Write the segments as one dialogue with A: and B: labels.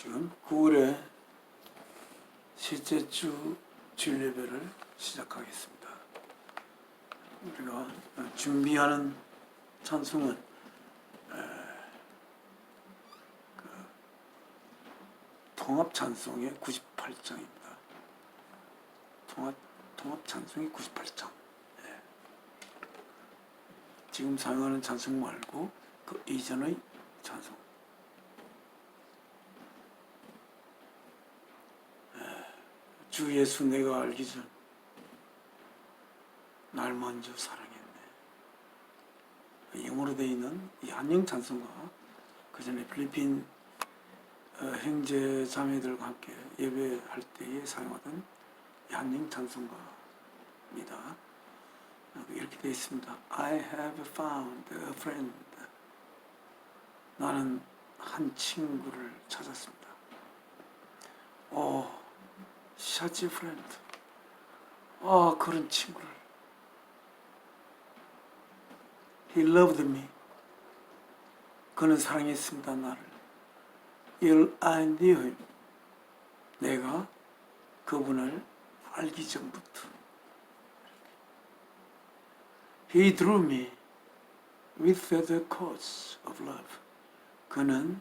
A: 지금 9월에 셋째 주 주일 예배를 시작하겠습니다. 우리가 준비하는 찬송은 통합 찬송의 98장입니다. 통합 찬송의 98장. 지금 사용하는 찬송 말고 그 이전의 찬송. 주 예수 내가 알기 전 날 먼저 사랑했네. 영어로 되어 있는 이 한영 찬송가, 그 전에 필리핀 형제 자매들과 함께 예배할 때에 사용하던 이 한영 찬송가입니다. 이렇게 되어 있습니다. I have found a friend. 나는 한 친구를 찾았습니다. such a friend. 그런 친구를. He loved me. 그는 사랑했습니다, 나를. I knew him. 내가 그분을 알기 전부터. He drew me with the cause of love. 그는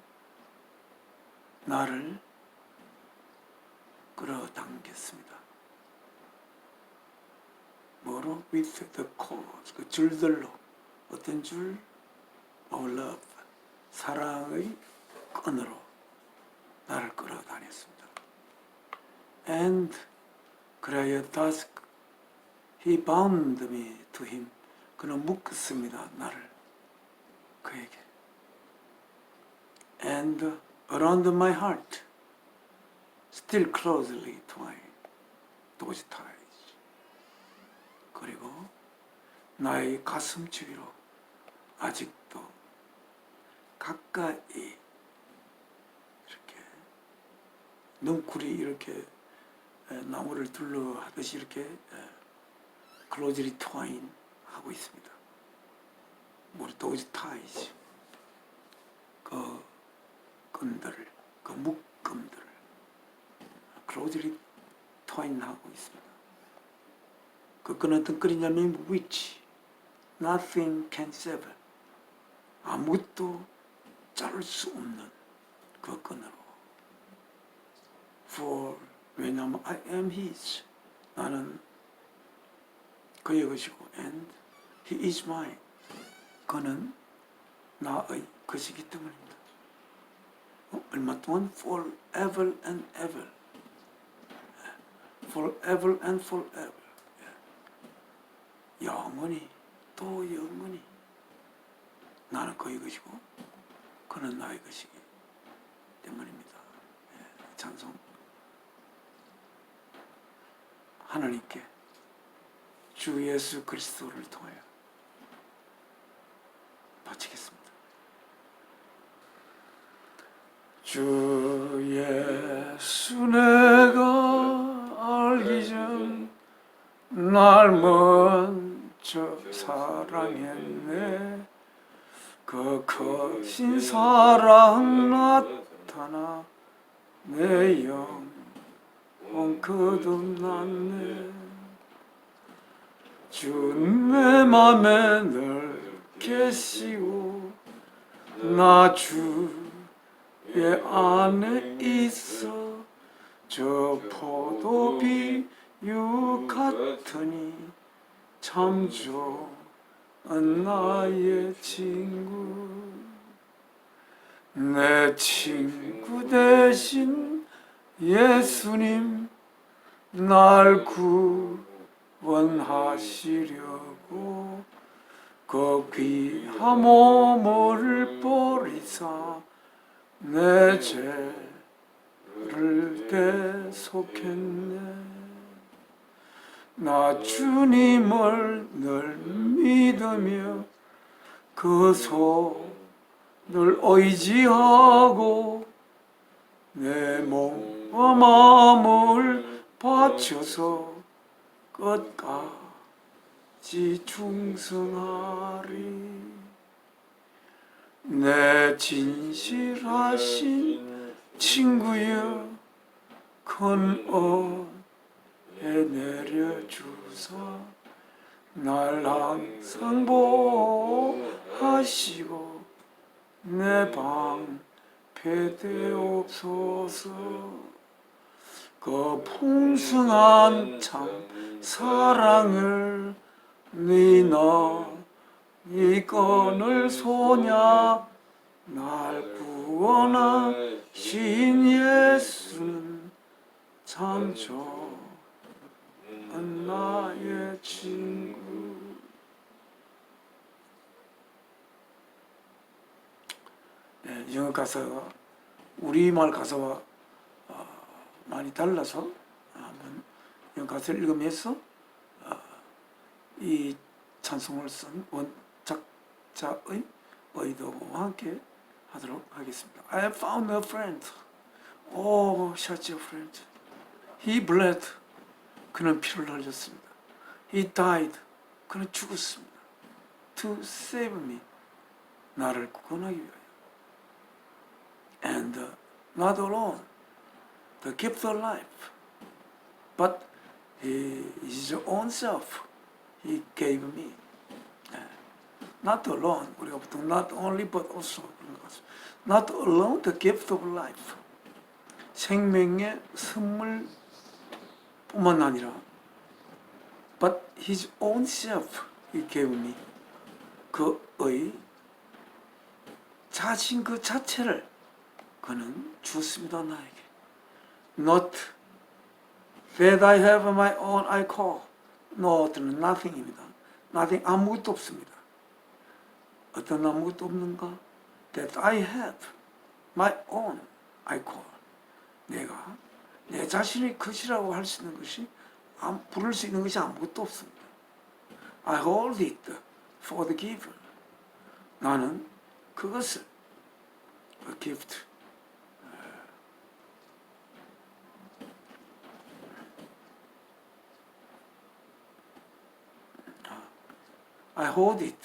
A: 나를 끌어당겼습니다. 뭐로? With the cause. 그 줄들로. 어떤 줄? of love. 사랑의 끈으로 나를 끌어다녔습니다. And 그래야 thus he bound me to him. 그는 묶었습니다. 나를 그에게. And around my heart still closely twined those ties. 그리고 나의 가슴 주위로 아직도 가까이 이렇게 넝쿨이 이렇게 나무를 둘러 하듯이 이렇게 closely twined 하고 있습니다. those ties. 그 끈들, 그 묶음들을 closely twined 하고 있습니다. 그 끈은 어떤 끈이냐면 which nothing can sever. 아무것도 자를 수 없는 그 끈으로. For 왜냐하면 I am his. 나는 그의 것이고 and he is mine. 그는 나의 것이기 때문입니다. 얼마 동안 forever and ever. forever and forever. 영원히 또 영원히 나는 그의 것이고 그는 나의 것이기 때문입니다. 찬송 하나님께 주 예수 그리스도를 통하여 바치겠습니다. 주 예수 내가 알기 전 날 먼저 사랑했네. 그 크신 사랑 나타나 내 영혼 거듭났네. 주 내 맘에 늘 계시고 나 주의 안에 있어. 저 포도비 유 같으니 참 좋은 나의 친구. 내 친구 대신 예수님 날 구원하시려고 그 귀한 몸을 버리사 내 죄를 대속했네. 나 주님을 늘 믿으며 그 손을 의지하고 내 몸과 마음을 바쳐서 끝까지 충성하리. 내 진실하신 친구여 큰 은혜 내려주사 날 항상 보호하시고 내 방패 되옵소서. 그 풍성한 참 사랑을 니나 이건을 소냐 날 구원하신 예수는 참 좋은 나의 친구. 네, 영어 가사가 우리말 가사와 많이 달라서 한번 영어 가사를 읽으면서 이 찬송을 쓴 원작자의 의도와 함께 하도록 하겠습니다. I found a friend. Oh, such a friend. He bled. 그는 피를 흘렸습니다. He died. 그는 죽었습니다. To save me. 나를 구원하기 위하여. And not alone. The gift of life. But his own self. He gave me. Not alone. 우리가 보통 not only but also 그런 것 같습니다. Not alone the gift of life. 생명의 선물 뿐만 아니라 but his own self he gave me. 그의 자신 그 자체를 그는 주었습니다. 나에게. Not that I have my own I call. Not는 nothing입니다. nothing 아무것도 없습니다. 어떤 아무것도 없는가? That I have my own I call. 내가 내 자신의 것이라고 할 수 있는 것이 부를 수 있는 것이 아무것도 없습니다. I hold it for the giver. 나는 그것을 a gift. I hold it.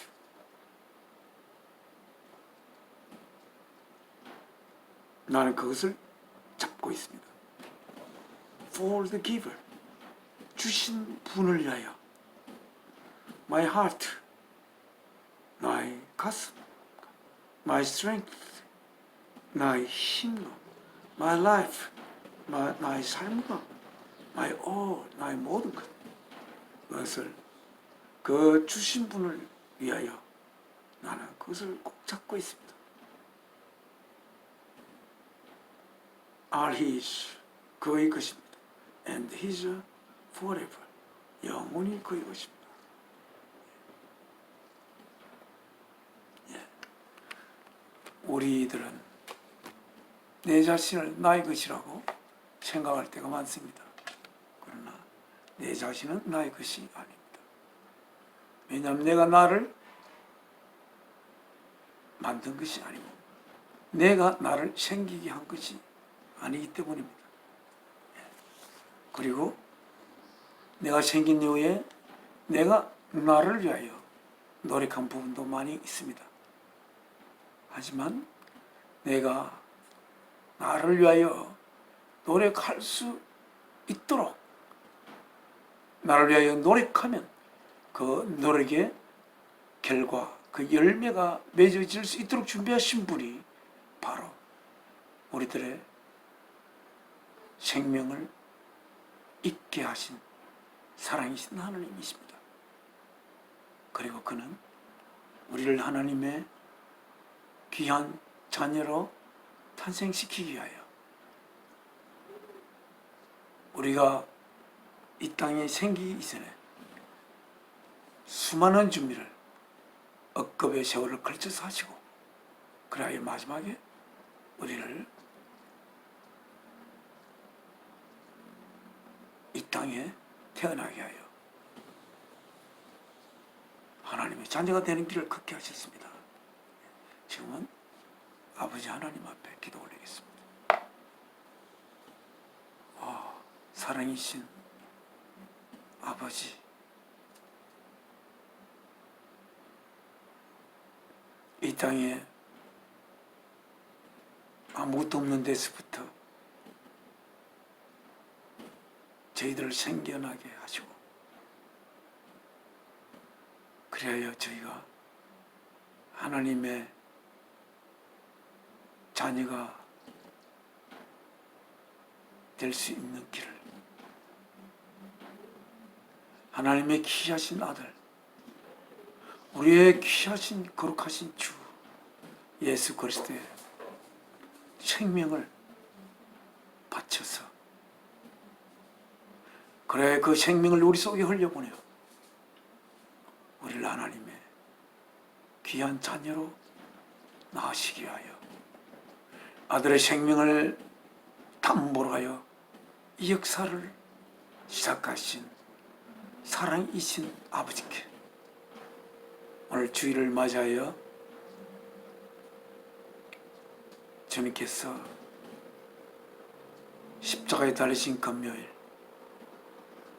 A: 나는 그것을 잡고 있습니다. For the giver. 주신 분을 위하여. My heart. 나의 가슴. My strength. 나의 힘과. My life. 나의 삶과. My all. 나의 모든 것. 그것을 그 주신 분을 위하여 나는 그것을 꼭 잡고 있습니다. Are his. 그의 것입니다. And his forever. 영원히 그의 것입니다. 우리들은 내 자신을 나의 것이라고 생각할 때가 많습니다. 그러나 내 자신은 나의 것이 아닙니다. 왜냐하면 내가 나를 만든 것이 아니고 내가 나를 생기게 한 것이 아니기 때문입니다. 그리고 내가 생긴 이후에 내가 나를 위하여 노력한 부분도 많이 있습니다. 하지만 내가 나를 위하여 노력할 수 있도록 나를 위하여 노력하면 그 노력의 결과, 그 열매가 맺어질 수 있도록 준비하신 분이 바로 우리들의 생명을 있게 하신 사랑이신 하나님이십니다. 그리고 그는 우리를 하나님의 귀한 자녀로 탄생시키기 위하여 우리가 이 땅에 생기기 이전에 수많은 준비를 억겁의 세월을 걸쳐서 하시고 그래야 마지막에 우리를 이 땅에 태어나게 하여 하나님의 자녀가 되는 길을 걷게 하셨습니다. 지금은 아버지 하나님 앞에 기도 올리겠습니다. 사랑이신 아버지, 이 땅에 아무것도 없는 데서부터 저희들을 생겨나게 하시고, 그래야 저희가 하나님의 자녀가 될 수 있는 길을, 하나님의 귀하신 아들, 우리의 귀하신 거룩하신 주 예수 그리스도의 생명을 바쳐서, 그래 그 생명을 우리 속에 흘려보내어 우리를 하나님의 귀한 자녀로 낳으시기 위하여 아들의 생명을 담보로 하여 이 역사를 시작하신 사랑이신 아버지께 오늘 주일을 맞이하여 주님께서 십자가에 달리신 금요일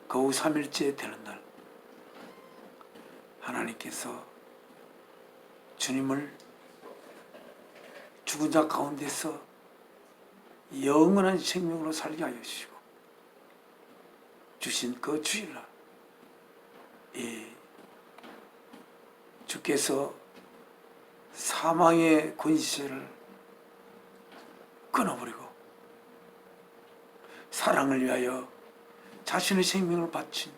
A: 그 후 3일째 되는 날, 하나님께서 주님을 죽은 자 가운데서 영원한 생명으로 살게 하여 주시고 주신 그 주일날, 주께서 사망의 권세를 끊어버리고 사랑을 위하여 자신의 생명을 바친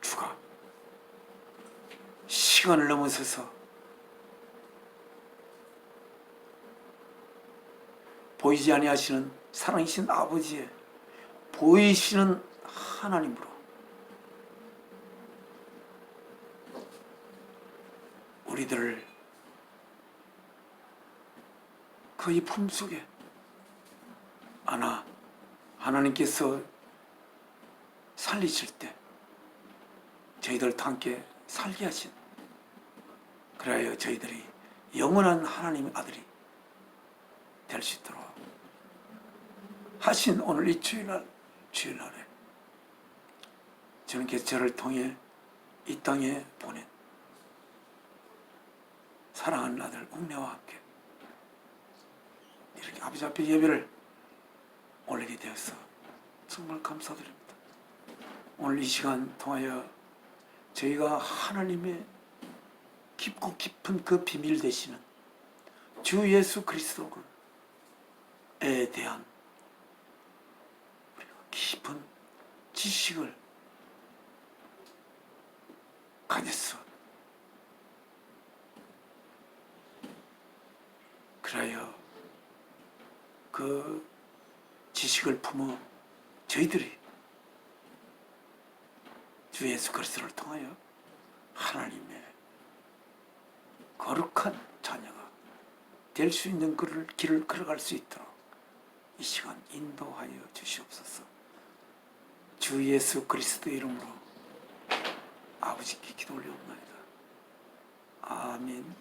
A: 주가 시간을 넘어서서 보이지 아니하시는 사랑이신 아버지의 보이시는 하나님으로 우리들을 그의 품속에 안아 하나님께서 살리실 때 저희들과 함께 살게 하신, 그래야 저희들이 영원한 하나님의 아들이 될 수 있도록 하신 오늘 이 주일날에 주님께서 저를 통해 이 땅에 보낸 사랑하는 아들 웅녀와 함께 이렇게 아버지 앞에 예배를 올리게 되어서 정말 감사드립니다. 오늘 이 시간 통하여 저희가 하나님의 깊고 깊은 그 비밀 되시는 주 예수 그리스도에 대한 우리가 깊은 지식을 가졌어. 그래야 그 지식을 품어 저희들이 주 예수 그리스도를 통하여 하나님의 거룩한 자녀가 될 수 있는 길을 걸어갈 수 있도록 이 시간 인도하여 주시옵소서. 주 예수 그리스도 이름으로 아버지께 기도 올려옵나이다. 아멘.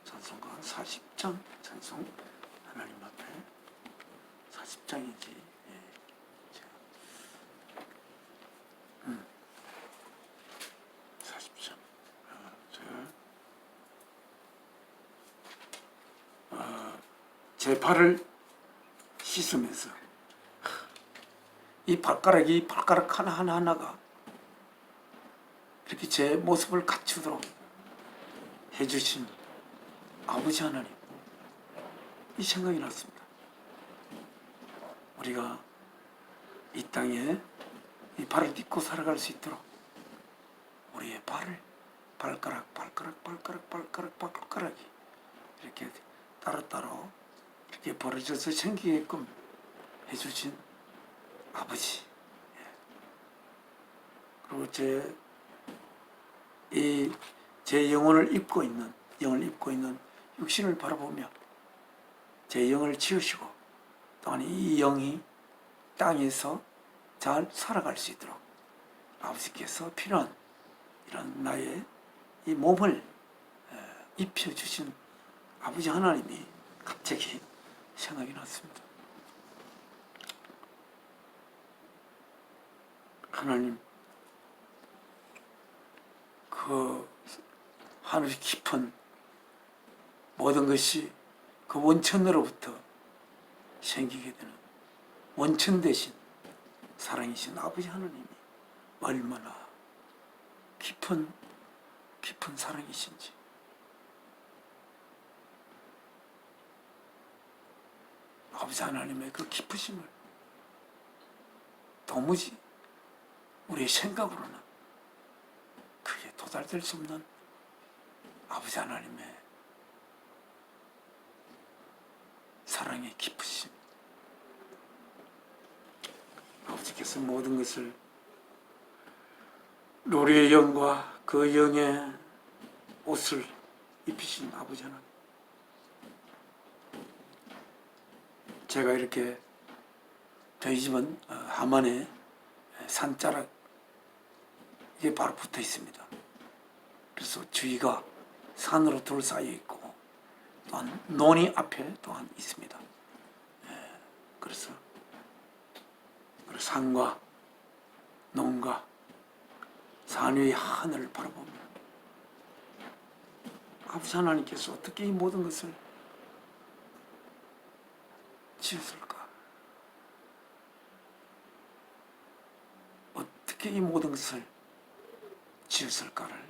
A: 찬송가 40장, 찬송 하나님 앞에 40장이지. 40장. 제 발을 씻으면서 이 발가락 하나하나가 이렇게 제 모습을 갖추도록 해주신 아버지 하나님, 이 생각이 났습니다. 우리가 이 땅에 이 발을 딛고 살아갈 수 있도록 우리의 발가락이 이렇게 따로따로 이렇게 벌어져서 생기게끔 해주신 아버지, 그리고 제 영을 입고 있는 육신을 바라보며 제 영을 지으시고 또한 이 영이 땅에서 잘 살아갈 수 있도록 아버지께서 필요한 이런 나의 이 몸을 입혀주신 아버지 하나님이 갑자기 생각이 났습니다. 하나님, 그 하늘이 깊은 모든 것이 그 원천으로부터 생기게 되는 원천 대신 사랑이신 아버지 하나님이 얼마나 깊은 사랑이신지 아버지 하나님의 그 깊으심을 도무지 우리의 생각으로는 그게 도달될 수 없는 아버지 하나님의 사랑의 깊으심. 아버지께서 모든 것을 로리의 영과 그 영의 옷을 입히신 아버지 하나님, 제가 이렇게 저희 집은 하만에 산자락 이게 바로 붙어 있습니다. 그래서 주위가 산으로 둘러싸여 있고 또한 논이 앞에 또한 있습니다. 그래서 산과 논과 산 위의 하늘을 바라보며 아버지 하나님께서 어떻게 이 모든 것을 지었을까? 어떻게 이 모든 것을 지었을까를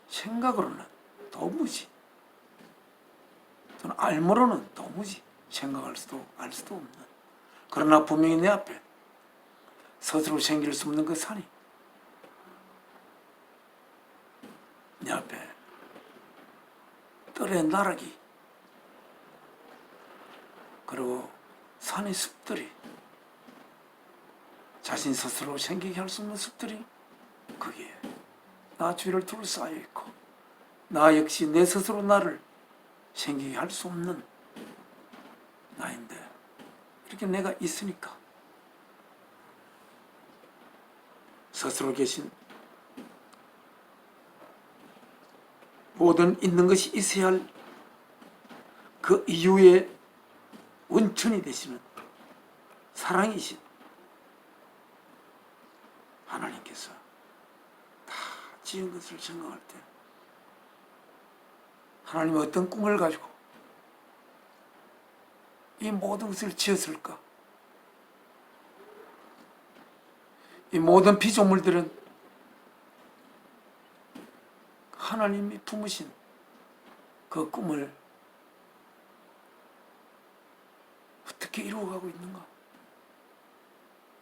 A: 생각으로는 도무지, 또는 알므로는 도무지 생각할 수도 알 수도 없는, 그러나 분명히 내 앞에 스스로 생길 수 없는 그 산이 내 앞에 뜰의 나락이, 그리고 산의 숲들이, 자신 스스로 생기게 할 수 없는 숲들이 거기에 나 주위를 둘러싸여 있고, 나 역시 내 스스로 나를 생기게 할 수 없는 나인데 이렇게 내가 있으니까 스스로 계신 모든 있는 것이 있어야 할 그 이유의 원천이 되시는 사랑이신 하나님께서 다 지은 것을 생각할 때 하나님은 어떤 꿈을 가지고 이 모든 것을 지었을까? 이 모든 피조물들은 하나님이 품으신 그 꿈을 어떻게 이루어가고 있는가?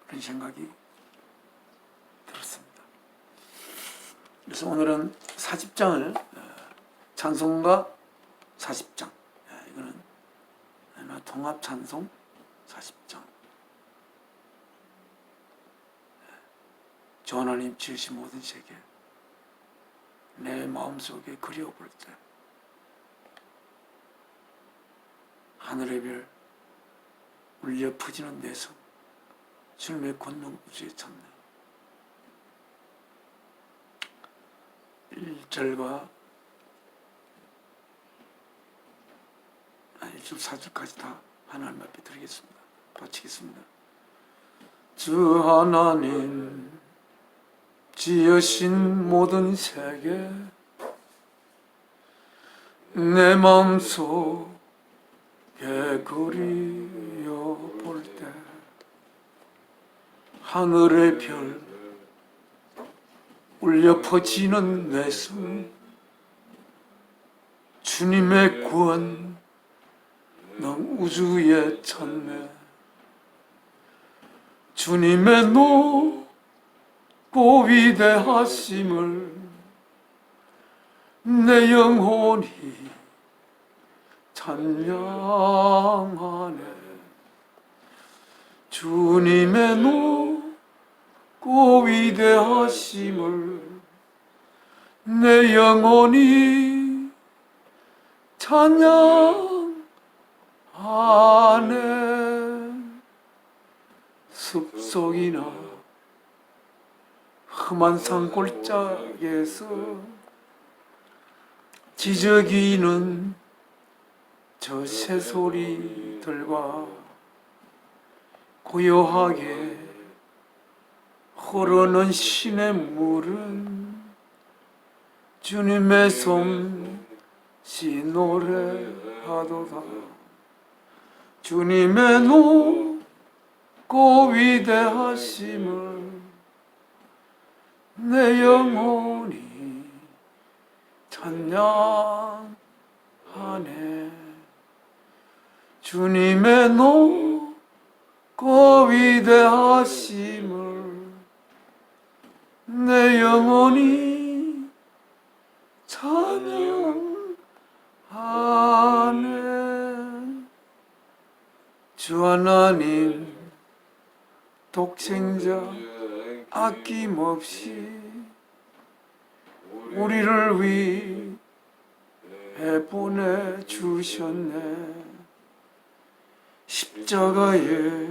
A: 그런 생각이 들었습니다. 그래서 오늘은 40장을 찬송가 40장, 이거는 통합 찬송 40장, 주 하나님 지으신 모든 세계 내 마음속에 그려볼 때 하늘의 별 울려 퍼지는 내성 주님의 권능 우주에 찾네. 1절과 1절 4절까지 다 하나님 앞에 드리겠습니다. 바치겠습니다. 주 하나님 지으신 모든 세계 내 마음속에 그리어 볼 때 하늘의 별 울려 퍼지는 내성 주님의 구원 넌 우주에 찾네. 주님의 높고 위대하심을 내 영혼이 찬양하네. 주님의 높고 위대하심을 내 영혼이 찬양하네. 숲속이나 험한 산골짜기에서 지저귀는 저 새소리들과 고요하게 흐르는 시냇물은 주님의 손 노래하도다. 주님의 높고 위대하심을 내 영혼이 찬양하네. 주님의 높고 위대하심을 내 영혼이 찬양하네. 주 하나님 독생자 아낌없이 우리를 위해 보내주셨네. 십자가에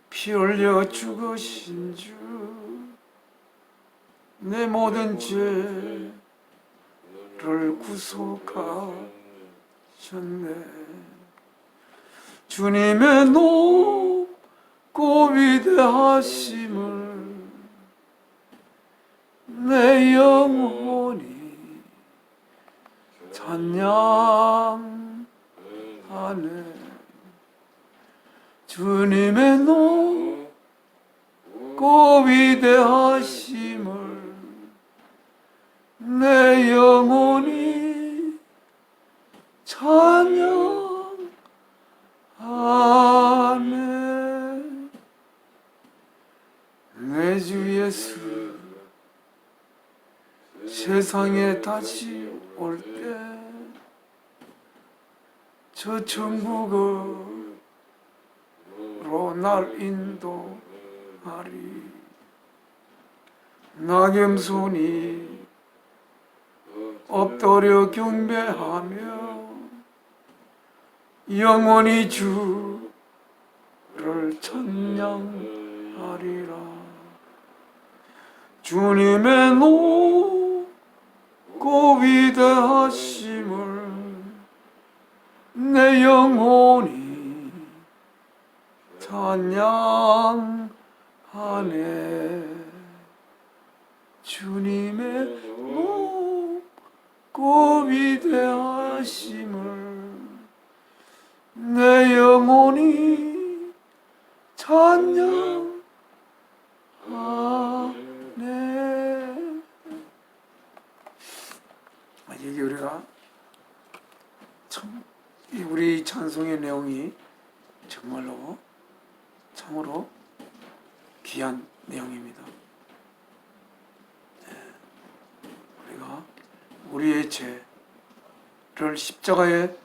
A: 피 흘려 죽으신 주, 내 모든 죄를 구속하셨네. 주님의 높고 위대하심을 내 영혼이 찬양하네. 주님의 높고 위대하심을 내 영혼이 찬양하네. 내 주 예수 세상에 다시 올 때 저 천국으로 날 인도하리. 나 겸손히 엎드려 경배하며 영원히 주를 찬양하리라. 주님의 높고 위대하심을 내 영혼이 찬양하네. 주님의 높고 위대하심을 내 영혼이 찬양하네. 이게 우리가 참 우리 찬송의 내용이 정말로 참으로 귀한 내용입니다. 우리가 우리의 죄를 십자가에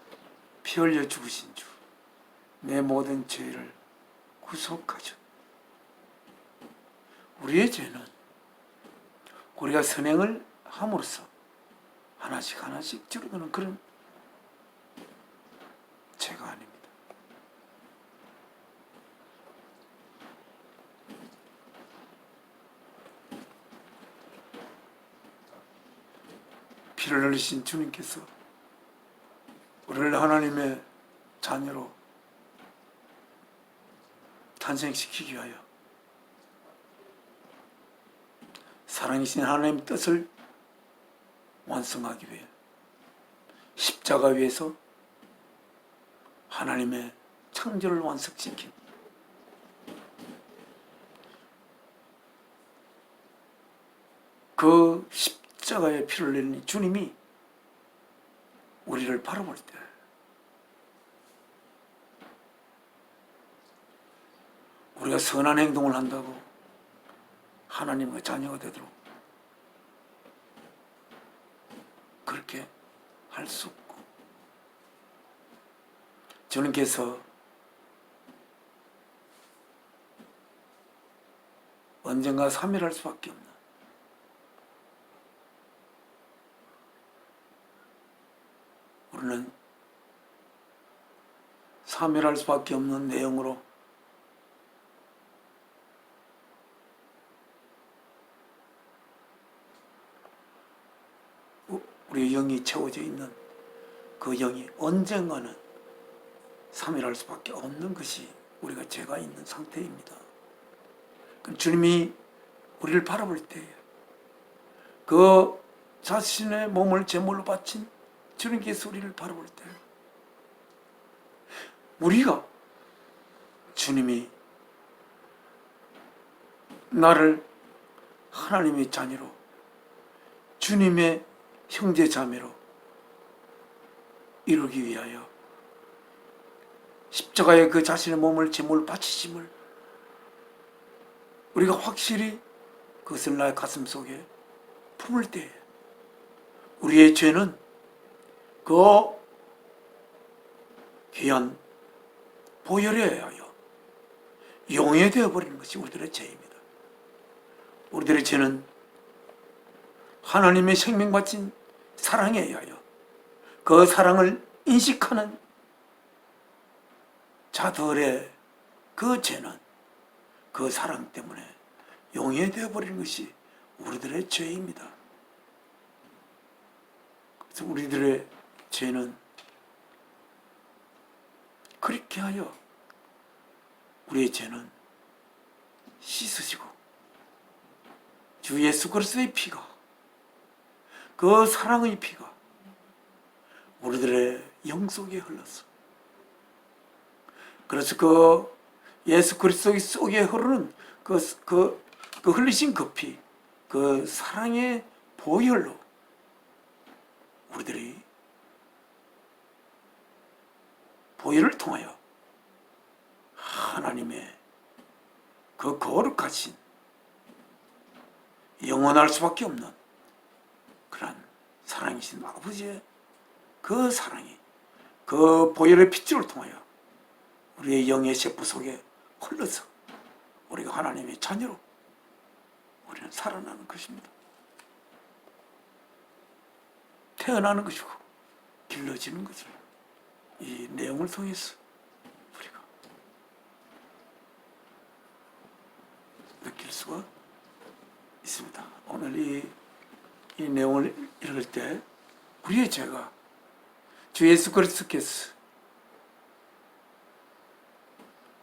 A: 피 흘려 죽으신 주, 내 모든 죄를 구속하셨. 우리의 죄는 우리가 선행을 함으로써 하나씩 하나씩 줄어드는 그런 죄가 아닙니다. 피를 흘리신 주님께서 우리를 하나님의 자녀로 탄생시키기 위하여 사랑이신 하나님의 뜻을 완성하기 위해 십자가 위에서 하나님의 창조를 완성시킨 그 십자가에 피를 흘리는 주님이 우리를 바라볼 때 우리가 선한 행동을 한다고 하나님의 자녀가 되도록 그렇게 할 수 없고, 주님께서 언젠가 사멸할 수밖에 없는 우리는 사멸할 수밖에 없는 내용으로 우리 영이 채워져 있는 그 영이 언젠가는 사멸할 수밖에 없는 것이 우리가 죄가 있는 상태입니다. 주님이 우리를 바라볼 때 그 자신의 몸을 제물로 바친 주님께서 우리를 바라볼 때 우리가 주님이 나를 하나님의 자녀로 주님의 형제 자매로 이루기 위하여 십자가에 그 자신의 몸을 제물 바치심을 우리가 확실히 그것을 나의 가슴 속에 품을 때 우리의 죄는 그 귀한 보혈에 의하여 용해되어 버리는 것이 우리들의 죄입니다. 우리들의 죄는 하나님의 생명 바친 사랑에 의하여 그 사랑을 인식하는 자들의 그 죄는 그 사랑 때문에 용해되어 버리는 것이 우리들의 죄입니다. 그래서 우리들의 죄는 그렇게 하여 우리의 죄는 씻으시고 주 예수 그리스도의 피가 그 사랑의 피가 우리들의 영 속에 흘렀어. 그래서 그 예수 그리스도 속에 흐르는 그 흘리신 그 피, 그 사랑의 보혈로 우리들이 보혈을 통하여 하나님의 그 거룩하신 영원할 수밖에 없는 그런 사랑이신 아버지의 그 사랑이 그 보혈의 핏줄을 통하여 우리의 영의 세포 속에 흘러서 우리가 하나님의 자녀로 우리는 살아나는 것입니다. 태어나는 것이고 길러지는 것을 이 내용을 통해서 우리가 느낄 수가 있습니다. 오늘 이 내용을 읽을 때 우리의 죄가 주 예수 그리스도께서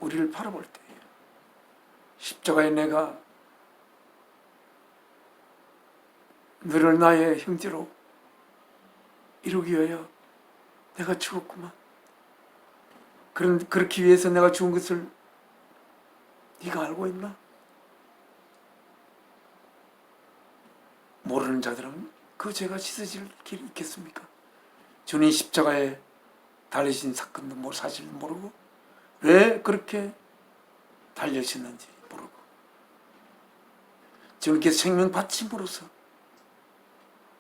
A: 우리를 바라볼 때 십자가에 내가 너를 나의 형제로 이루기 위하여 내가 죽었구만. 그렇기 위해서 내가 죽은 것을 네가 알고 있나? 모르는 자들은 그 죄가 씻어질 길이 있겠습니까? 주님 십자가에 달리신 사건도 사실 모르고 왜 그렇게 달려셨는지 모르고 주님께서 생명 바침으로써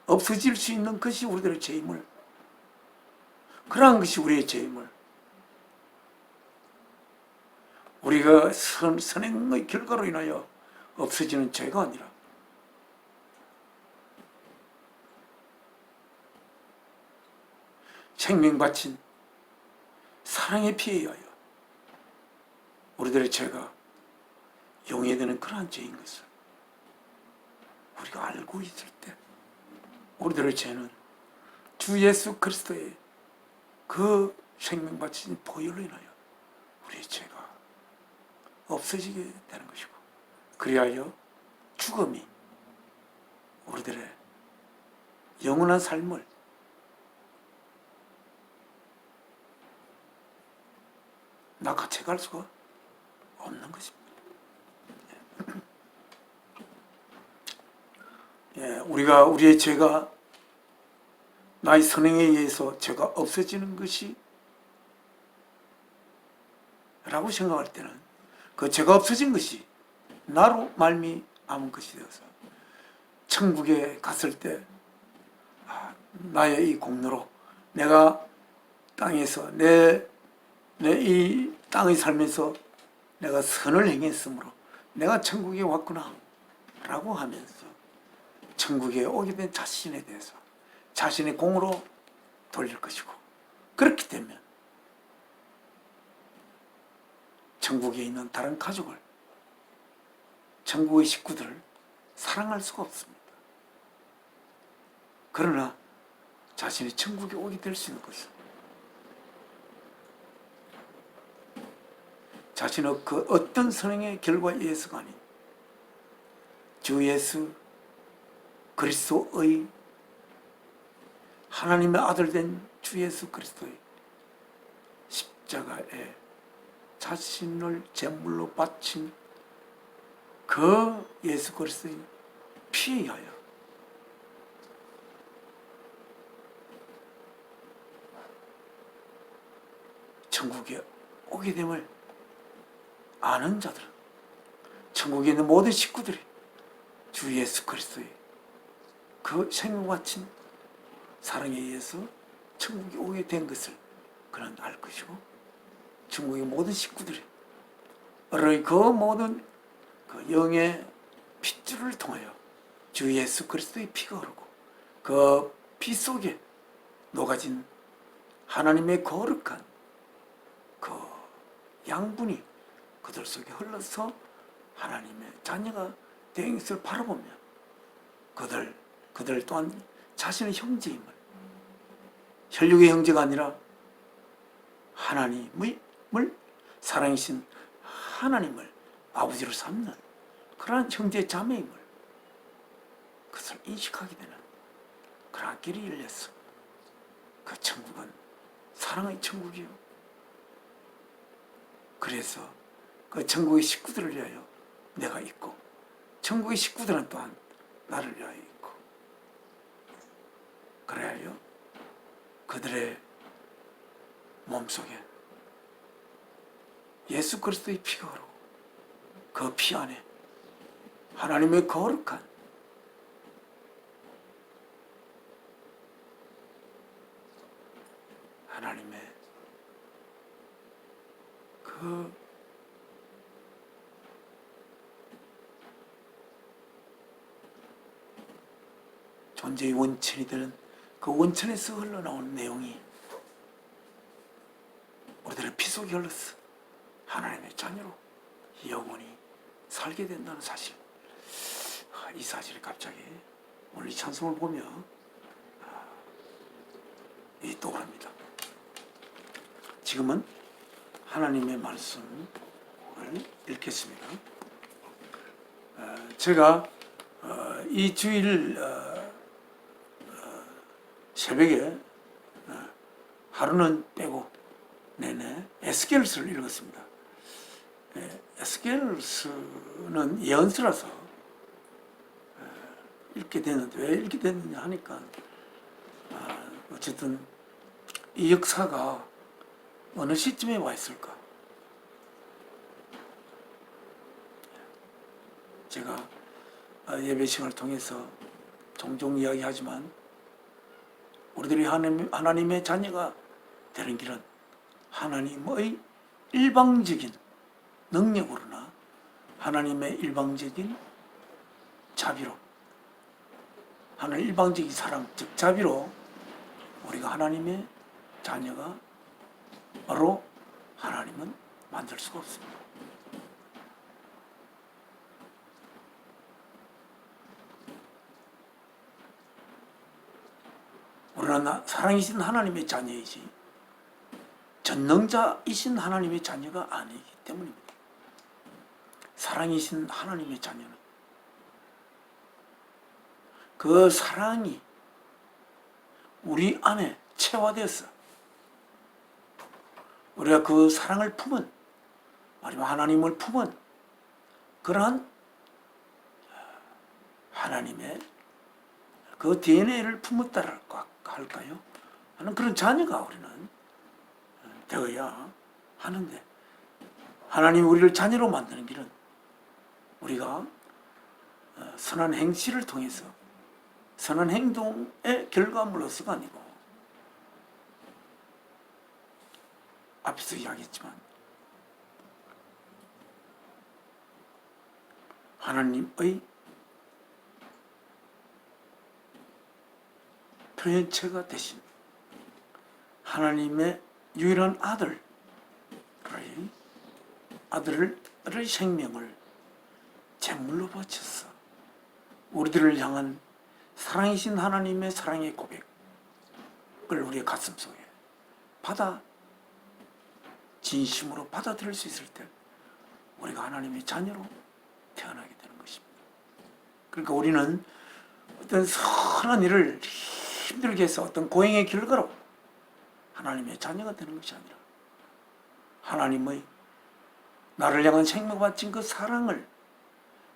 A: 없어질 수 있는 것이 우리들의 죄임을, 그러한 것이 우리의 죄임을 우리가 선행의 결과로 인하여 없어지는 죄가 아니라 생명 바친 사랑의 피에 의하여 우리들의 죄가 용해되는 그러한 죄인 것을 우리가 알고 있을 때 우리들의 죄는 주 예수 그리스도의 그 생명 바친 보혈로 인하여 우리의 죄가 없어지게 되는 것이고, 그리하여 죽음이 우리들의 영원한 삶을 낚아채갈 수가 없는 것입니다. 우리가 우리의 죄가 나의 선행에 의해서 죄가 없어지는 것이 라고 생각할 때는 그 죄가 없어진 것이 나로 말미암은 것이 되어서 천국에 갔을 때 나의 이 공로로 내가 땅에서 내 이 땅의 삶에서 내가 선을 행했으므로 내가 천국에 왔구나 라고 하면서 천국에 오게 된 자신에 대해서 자신의 공으로 돌릴 것이고, 그렇기 때문에 천국에 있는 다른 가족을, 천국의 식구들을 사랑할 수가 없습니다. 그러나 자신이 천국에 오게 될 수 있는 것은 자신의 그 어떤 선행의 결과에 의해서가 아닌 주 예수 그리스도의 하나님의 아들 된 주 예수 그리스도의 십자가에 자신을 제물로 바친 그 예수 그리스도의 피에 의하여 천국에 오게 됨을 아는 자들은, 천국에 있는 모든 식구들이 주 예수 그리스도의 그 생명 바친 사랑에 의해서 천국에 오게 된 것을 그는 알 것이고, 천국의 모든 식구들이 그 모든 그 영의 핏줄을 통하여 주 예수 그리스도의 피가 흐르고 그 피 속에 녹아진 하나님의 거룩한 그 양분이 그들 속에 흘러서 하나님의 자녀가 된 것을 바라보며 그들 또한 자신의 형제임을, 혈육의 형제가 아니라 하나님을 사랑이신 하나님을 아버지로 삼는 그러한 형제 자매임을 그것을 인식하게 되는 그러한 길이 열렸어. 그 천국은 사랑의 천국이요. 그래서 그 천국의 식구들을 위하여 내가 있고, 천국의 식구들은 또한 나를 위하여 있고, 그래야 그들의 몸속에 예수 그리스도의 피가 흐르고 그 피 안에 하나님의 거룩한 하나님의 그 존재의 원천이 되는 그 원천에서 흘러나오는 내용이 우리들의 피 속에 흘렀어. 하나님의 자녀로 영원히 살게 된다는 사실. 이 사실이 갑자기 오늘 이 찬송을 보며 떠오릅니다. 지금은 하나님의 말씀을 읽겠습니다. 제가 이 주일 새벽에 하루는 빼고 내내 에스겔서를 읽었습니다. 에스겔서는 예언서라서 읽게 됐는데, 왜 읽게 됐느냐 하니까 어쨌든 이 역사가 어느 시점에 와 있을까. 제가 예배 시간을 통해서 종종 이야기하지만 우리들이 하나님의 자녀가 되는 길은 하나님의 일방적인 능력으로나 하나님의 일방적인 자비로, 하나님의 일방적인 사랑, 즉 자비로 우리가 하나님의 자녀가 바로 하나님은 만들 수가 없습니다. 우리는 사랑이신 하나님의 자녀이지 전능자이신 하나님의 자녀가 아니기 때문입니다. 사랑이신 하나님의 자녀는 그 사랑이 우리 안에 체화되었어. 우리가 그 사랑을 품은, 아니면 하나님을 품은 그러한 하나님의 그 DNA를 품었다랄까 할까요? 하는 그런 자녀가 우리는 되어야 하는데, 하나님 우리를 자녀로 만드는 길은 우리가 선한 행실을 통해서, 선한 행동의 결과물로서가 아니고, 앞에서 이야기했지만 하나님의 표현체가 되신 하나님의 유일한 아들의 생명을 제물로 바쳐서 우리들을 향한 사랑이신 하나님의 사랑의 고백을 우리의 가슴속에 진심으로 받아들일 수 있을 때 우리가 하나님의 자녀로 태어나게 되는 것입니다. 그러니까 우리는 어떤 선한 일을 힘들게 해서 어떤 고행의 결과로 하나님의 자녀가 되는 것이 아니라 하나님의 나를 향한 생명 바친 그 사랑을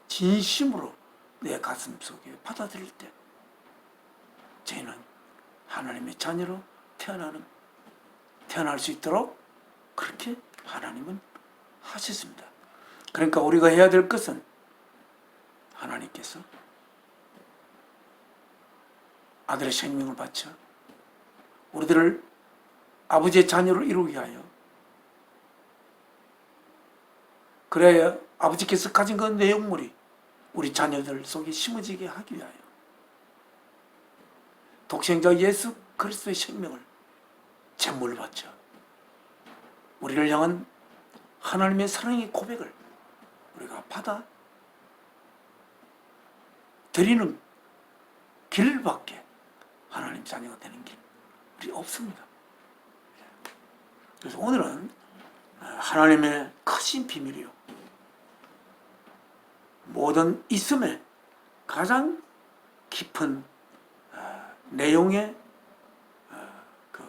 A: 진심으로 내 가슴 속에 받아들일 때 저희는 하나님의 자녀로 태어날 수 있도록 그렇게 하나님은 하셨습니다. 그러니까 우리가 해야 될 것은 하나님께서 아들의 생명을 바쳐 우리들을 아버지의 자녀로 이루게 하여 그래야 아버지께서 가진 그 내용물이 우리 자녀들 속에 심어지게 하기 위하여 독생자 예수 그리스도의 생명을 제물로 바쳐 우리를 향한 하나님의 사랑의 고백을 우리가 받아 드리는 길밖에 하나님 자녀가 되는 길이 없습니다. 그래서 오늘은 하나님의 크신 비밀이요, 모든 있음에 가장 깊은 내용의 그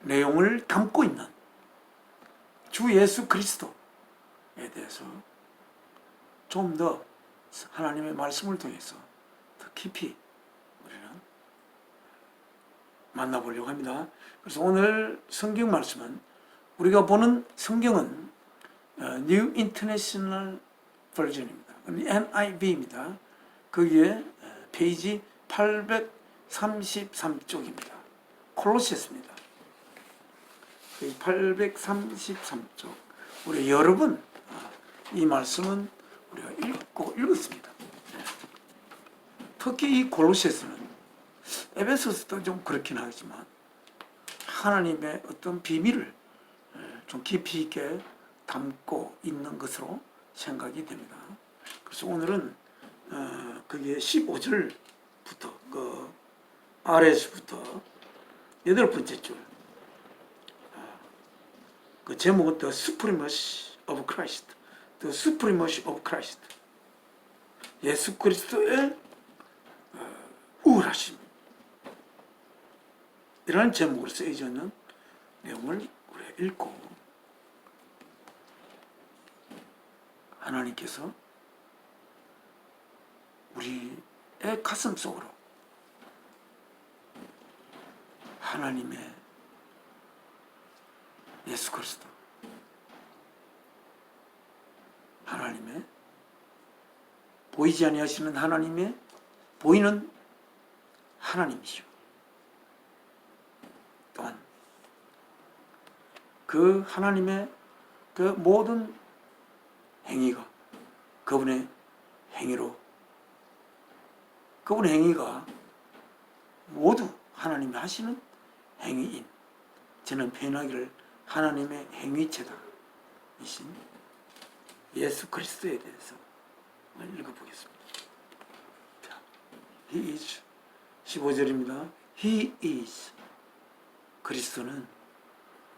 A: 내용을 담고 있는 주 예수 그리스도에 대해서 좀 더 하나님의 말씀을 통해서 더 깊이 우리는 만나보려고 합니다. 그래서 오늘 성경 말씀은 우리가 보는 성경은 New International Version입니다. NIV입니다. 거기에 페이지 833쪽입니다. 콜로시스입니다. 833쪽. 우리 여러 번 이 말씀은 우리가 읽었습니다. 특히 이 콜로시스는 에베소서도 좀 그렇긴 하지만 하나님의 어떤 비밀을 좀 깊이 있게 담고 있는 것으로 생각이 됩니다. 그래서 오늘은 그게 15절부터 그 아래에서부터 8번째 줄, 그 제목은 The Supremacy of Christ, The Supremacy of Christ, 예수 그리스도의 우월하심, 이라는 제목으로 쓰여져 있는 내용을 우리가 읽고 하나님께서 우리의 가슴 속으로 하나님의 예수 그리스도, 하나님의 보이지 아니하시는 하나님의 보이는 하나님이시오. 또한 그 하나님의 그 모든 행위가 그분의 행위로, 그분의 행위가 모두 하나님이 하시는 행위인, 저는 표현하기를 하나님의 행위체다 이신 예수 그리스도에 대해서 읽어보겠습니다. 자, He is 15절입니다. He is, 그리스도는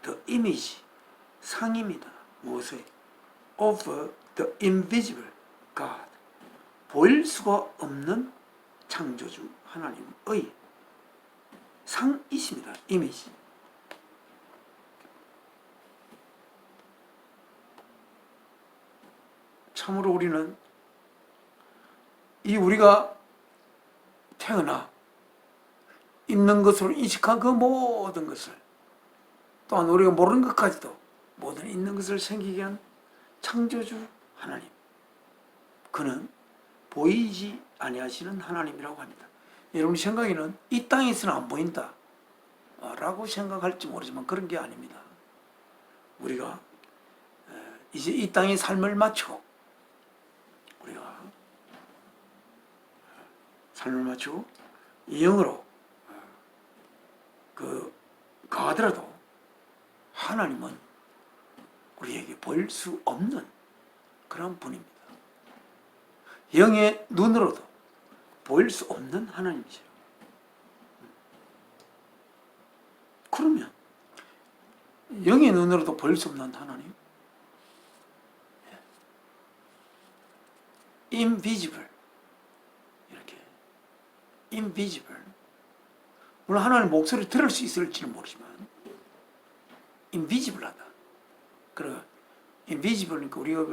A: the image, 상입니다. 무엇의? of the invisible God, 보일 수가 없는 창조주 하나님의 상이십니다. 이미지. 참으로 우리는 이 우리가 태어나 있는 것으로 인식한 그 모든 것을, 또한 우리가 모르는 것까지도 모든 있는 것을 생기게 한 창조주 하나님, 그는 보이지 아니하시는 하나님이라고 합니다. 여러분 생각에는 이 땅에서는 안 보인다 라고 생각할지 모르지만 그런 게 아닙니다. 우리가 이제 이 땅의 삶을 마치고 우리가 삶을 마치고 영으로 가더라도 하나님은 우리에게 보일 수 없는 그런 분입니다. 영의 눈으로도 보일 수 없는 하나님이세요. 그러면 영의 눈으로도 보일 수 없는 하나님, invisible, 이렇게 invisible. 물론 하나님 목소리 들을 수 있을지는 모르지만 invisible하다. 그래 invisible니까 우리가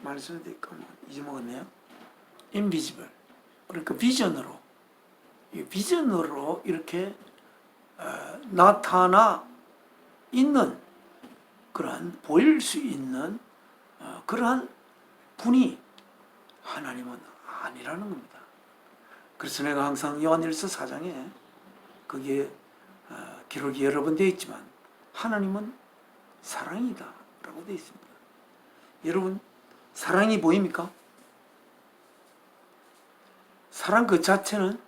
A: 말 쓰는 데 잊어먹었네요. invisible. 그러니까 비전으로 이렇게 나타나 있는 그러한 보일 수 있는 그러한 분이 하나님은 아니라는 겁니다. 그래서 내가 항상 요한일서 4장에 거기에 기록이 여러 번 되어 있지만 하나님은 사랑이다 라고 되어 있습니다. 여러분 사랑이 보입니까? 사랑 그 자체는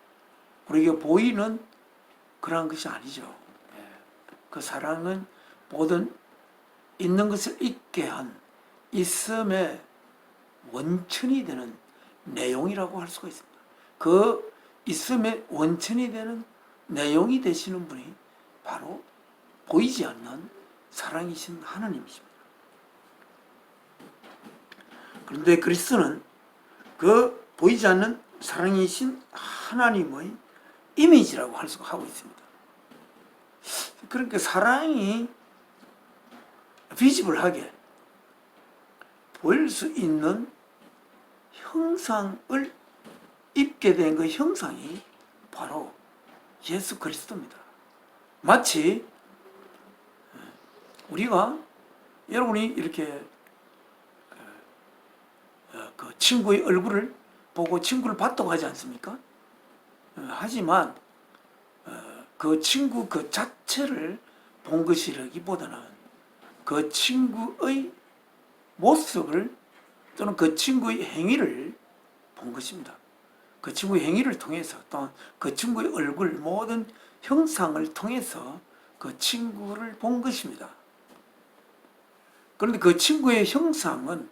A: 우리에게 보이는 그러한 것이 아니죠. 그 사랑은 모든 있는 것을 있게 한 있음의 원천이 되는 내용이라고 할 수가 있습니다. 그 있음의 원천이 되는 내용이 되시는 분이 바로 보이지 않는 사랑이신 하나님이십니다. 그런데 그리스도는 그 보이지 않는 사랑이신 하나님의 이미지라고 할 수가 하고 있습니다. 그러니까 사랑이 비지블하게 보일 수 있는 형상을 입게 된 그 형상이 바로 예수 그리스도입니다. 마치 우리가 여러분이 이렇게 그 친구의 얼굴을 보고 친구를 봤다고 하지 않습니까? 하지만 그 친구 그 자체를 본 것이라기보다는 그 친구의 모습을 또는 그 친구의 행위를 본 것입니다. 그 친구의 행위를 통해서 또는 그 친구의 얼굴 모든 형상을 통해서 그 친구를 본 것입니다. 그런데 그 친구의 형상은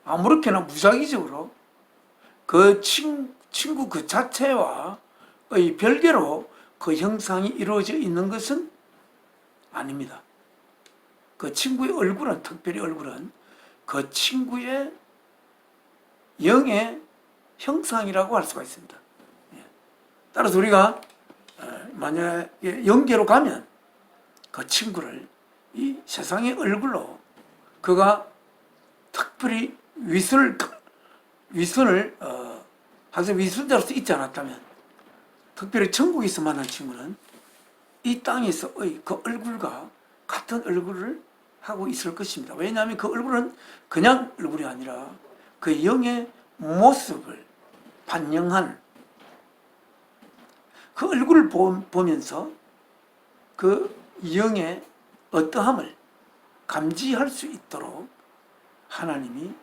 A: 아무렇게나 무작위적으로 그 친구 그 자체와의 별개로 그 형상이 이루어져 있는 것은 아닙니다. 그 친구의 얼굴은, 특별히 얼굴은 그 친구의 영의 형상이라고 할 수가 있습니다. 따라서 우리가 만약에 영계로 가면 그 친구를 이 세상의 얼굴로 그가 특별히 위선을 항상 위선자로서 있지 않았다면 특별히 천국에서 만난 친구는 이 땅에서의 그 얼굴과 같은 얼굴을 하고 있을 것입니다. 왜냐하면 그 얼굴은 그냥 얼굴이 아니라 그 영의 모습을 반영한 그 얼굴을 보면서 그 영의 어떠함을 감지할 수 있도록 하나님이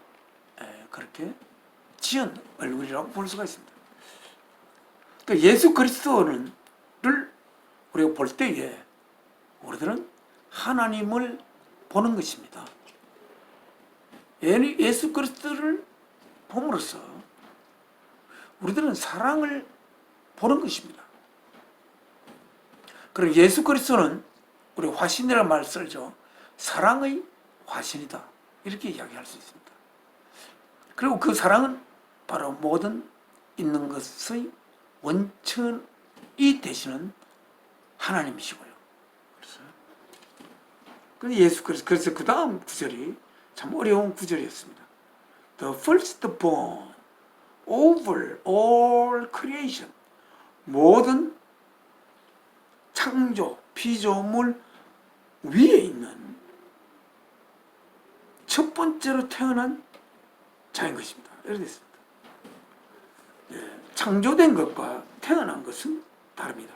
A: 그렇게 지은 얼굴이라고 볼 수가 있습니다. 그러니까 예수 그리스도를 우리가 볼 때에 우리들은 하나님을 보는 것입니다. 예수 그리스도를 봄으로써 우리들은 사랑을 보는 것입니다. 그리고 예수 그리스도는 우리 화신이라는 말을 쓰죠. 사랑의 화신이다. 이렇게 이야기할 수 있습니다. 그리고 그 사랑은 바로 모든 있는 것의 원천이 되시는 하나님이시고요. 그래서 예수 그리스도, 그래서 그 다음 구절이 참 어려운 구절이었습니다. The firstborn over all creation. 모든 창조, 피조물 위에 있는 첫 번째로 태어난 자인 것입니다. 이렇게 됐습니다. 창조된 것과 태어난 것은 다릅니다.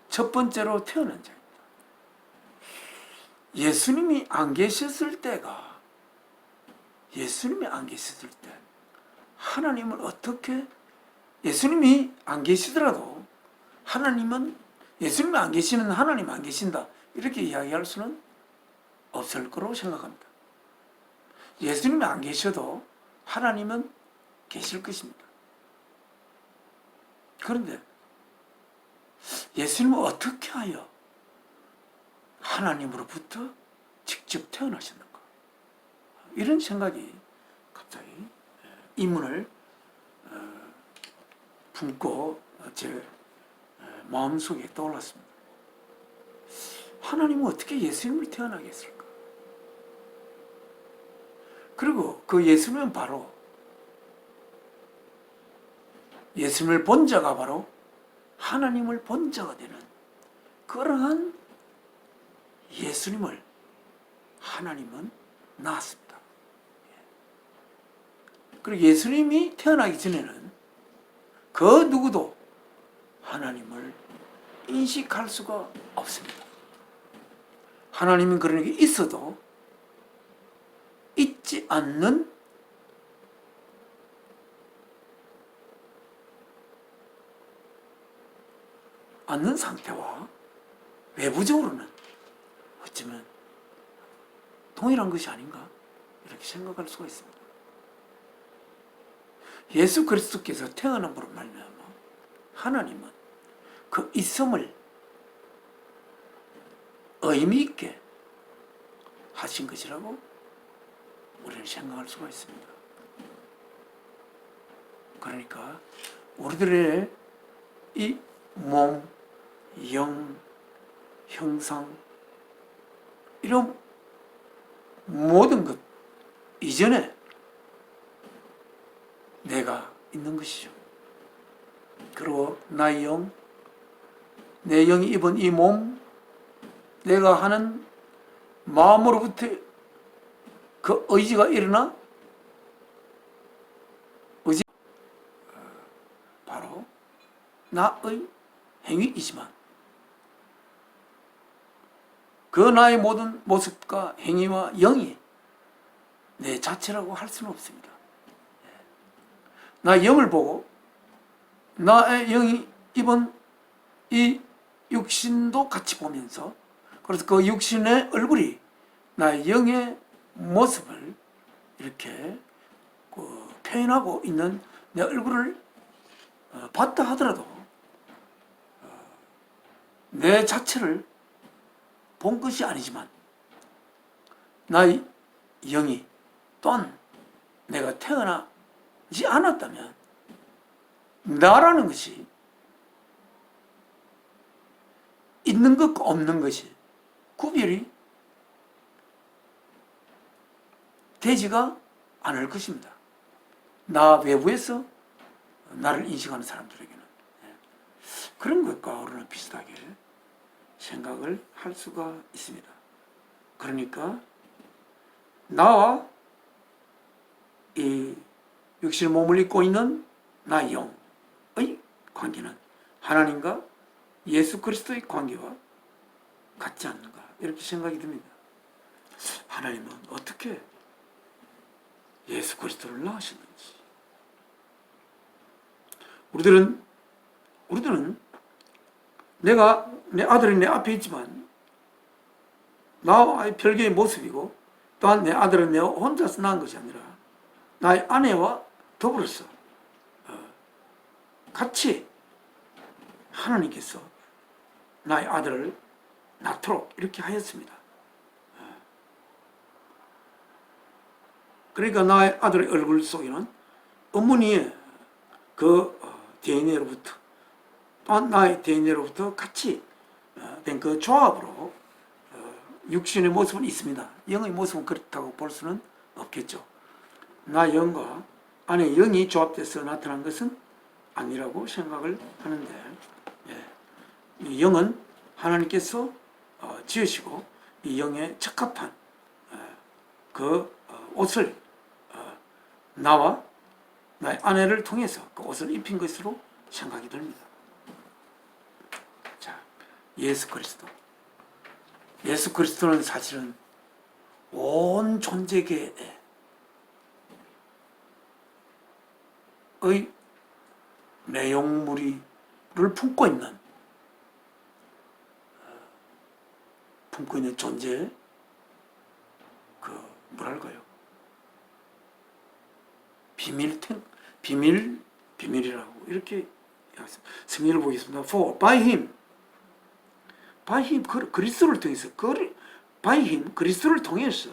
A: 첫 번째로 태어난 자입니다. 예수님이 안 계셨을 때 하나님을 어떻게, 예수님이 안 계시더라도 하나님은, 예수님이 안 계시면 하나님 안 계신다 이렇게 이야기할 수는 없을 거라고 생각합니다. 예수님이 안 계셔도 하나님은 계실 것입니다. 그런데 예수님은 어떻게 하여 하나님으로부터 직접 태어나셨는가? 이런 생각이 갑자기 이문을 품고 제 마음속에 떠올랐습니다. 하나님은 어떻게 예수님을 태어나게 했을까? 그리고 그 예수님은 바로 예수님을 본 자가 바로 하나님을 본 자가 되는 그러한 예수님을 하나님은 낳았습니다. 그리고 예수님이 태어나기 전에는 그 누구도 하나님을 인식할 수가 없습니다. 하나님은 그런 게 있어도 있지 않는 상태와 외부적으로는 어쩌면 동일한 것이 아닌가 이렇게 생각할 수가 있습니다. 예수 그리스도께서 태어남으로 말미암아 하나님은 그 있음을 의미 있게 하신 것이라고 우리는 생각할 수가 있습니다. 그러니까 우리들의 이 몸, 영, 형상 이런 모든 것 이전에 내가 있는 것이죠. 그리고 나의 영, 내 영이 입은 이 몸, 내가 하는 마음으로부터 그 의지가 일어나 의지 바로 나의 행위이지만 그 나의 모든 모습과 행위와 영이 내 자체라고 할 수는 없습니다. 나의 영을 보고 나의 영이 입은 이 육신도 같이 보면서 그래서 그 육신의 얼굴이 나의 영의 모습을 이렇게 표현하고 있는 내 얼굴을 봤다 하더라도 내 자체를 본 것이 아니지만 나의 영이 또한 내가 태어나지 않았다면 나라는 것이 있는 것과 없는 것이 구별이 되지가 않을 것입니다. 나 외부에서 나를 인식하는 사람들에게는 그런 것과 우리는 비슷하게 생각을 할 수가 있습니다. 그러니까 나와 이 육신의 몸을 입고 있는 나의 영의 관계는 하나님과 예수 그리스도의 관계와 같지 않는가 이렇게 생각이 듭니다. 하나님은 어떻게 예수 그리스도를 낳으셨는지 우리들은 내 아들이 내 앞에 있지만 나와의 별개의 모습이고 또한 내 아들은 내가 혼자서 낳은 것이 아니라 나의 아내와 더불어서 같이 하나님께서 나의 아들을 낳도록 이렇게 하였습니다. 그러니까 나의 아들의 얼굴 속에는 어머니의 그 DNA로부터 또한 나의 DNA로부터 같이 된 그 조합으로 육신의 모습은 있습니다. 영의 모습은 그렇다고 볼 수는 없겠죠. 나의 영과 아내의 영이 조합돼서 나타난 것은 아니라고 생각을 하는데 이 영은 하나님께서 지으시고 이 영에 적합한 그 옷을 나와 나의 아내를 통해서 그 옷을 입힌 것으로 생각이 됩니다. 자, 예수 그리스도는 사실은 온 존재계의 내용물을 품고 있는 존재 뭐랄까요? 비밀이라고 이렇게 성경을 보겠습니다. For by him 그리스도를 통해서 by him 그리스도를 통해서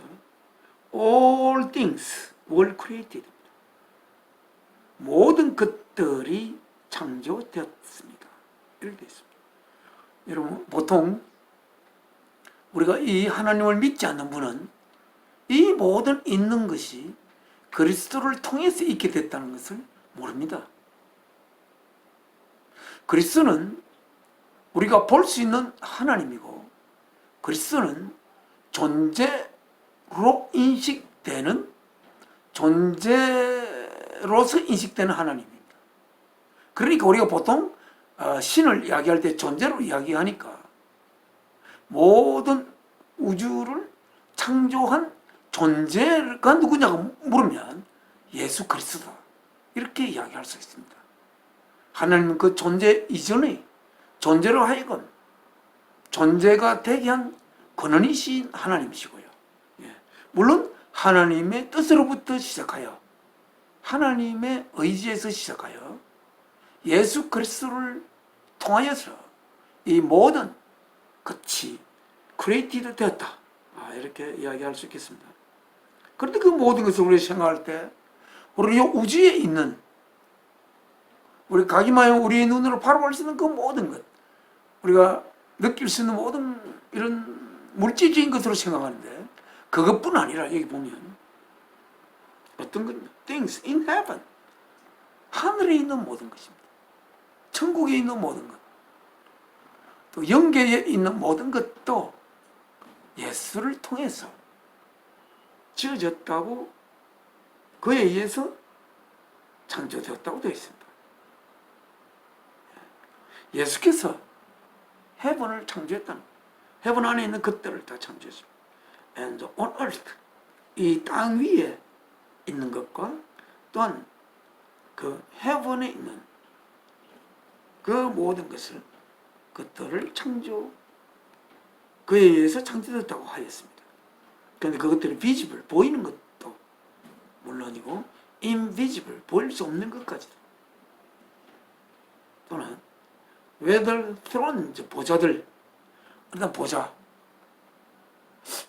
A: all things were created. 모든 것들이 창조되었습니다. 이렇게 되어 있습니다. 여러분, 보통 우리가 이 하나님을 믿지 않는 분은 이 모든 있는 것이 그리스도를 통해서 있게 됐다는 것을 모릅니다. 그리스도는 우리가 볼 수 있는 하나님이고, 그리스도는 존재로 인식되는, 존재로서 인식되는 하나님입니다. 그러니까 우리가 보통 신을 이야기할 때 존재로 이야기하니까 모든 우주를 창조한 존재가 누구냐고 물으면 예수 그리스도다, 이렇게 이야기할 수 있습니다. 하나님은 그 존재 이전의 존재로 하여금 존재가 되게 한 근원이신 하나님이시고요. 물론 하나님의 뜻으로부터 시작하여 하나님의 의지에서 시작하여 예수 그리스도를 통하여서 이 모든 것이 크리에이티드 되었다, 이렇게 이야기할 수 있겠습니다. 그런데 그 모든 것을 우리가 생각할 때 우리 이 우주에 있는, 우리 가기마여 우리의 눈으로 바라볼 수 있는 그 모든 것, 우리가 느낄 수 있는 모든 이런 물질적인 것으로 생각하는데, 그것뿐 아니라 여기 보면 어떤 것, things in heaven, 하늘에 있는 모든 것입니다. 천국에 있는 모든 것, 또 영계에 있는 모든 것도 예수를 통해서 지어졌다고, 그에 의해서 창조되었다고 되어 있습니다. 예수께서 헤븐을 창조했다는, 헤븐 안에 있는 것들을 다 창조했습니다. And on earth, 이 땅 위에 있는 것과 또한 그 헤븐에 있는 그 모든 것을, 것들을 그에 의해서 창조됐다고 하였습니다. 그런데 그것들이 visible, 보이는 것도 물론이고 invisible, 보일 수 없는 것까지도, 또는 whether thrones, 보좌들, 일단 보좌,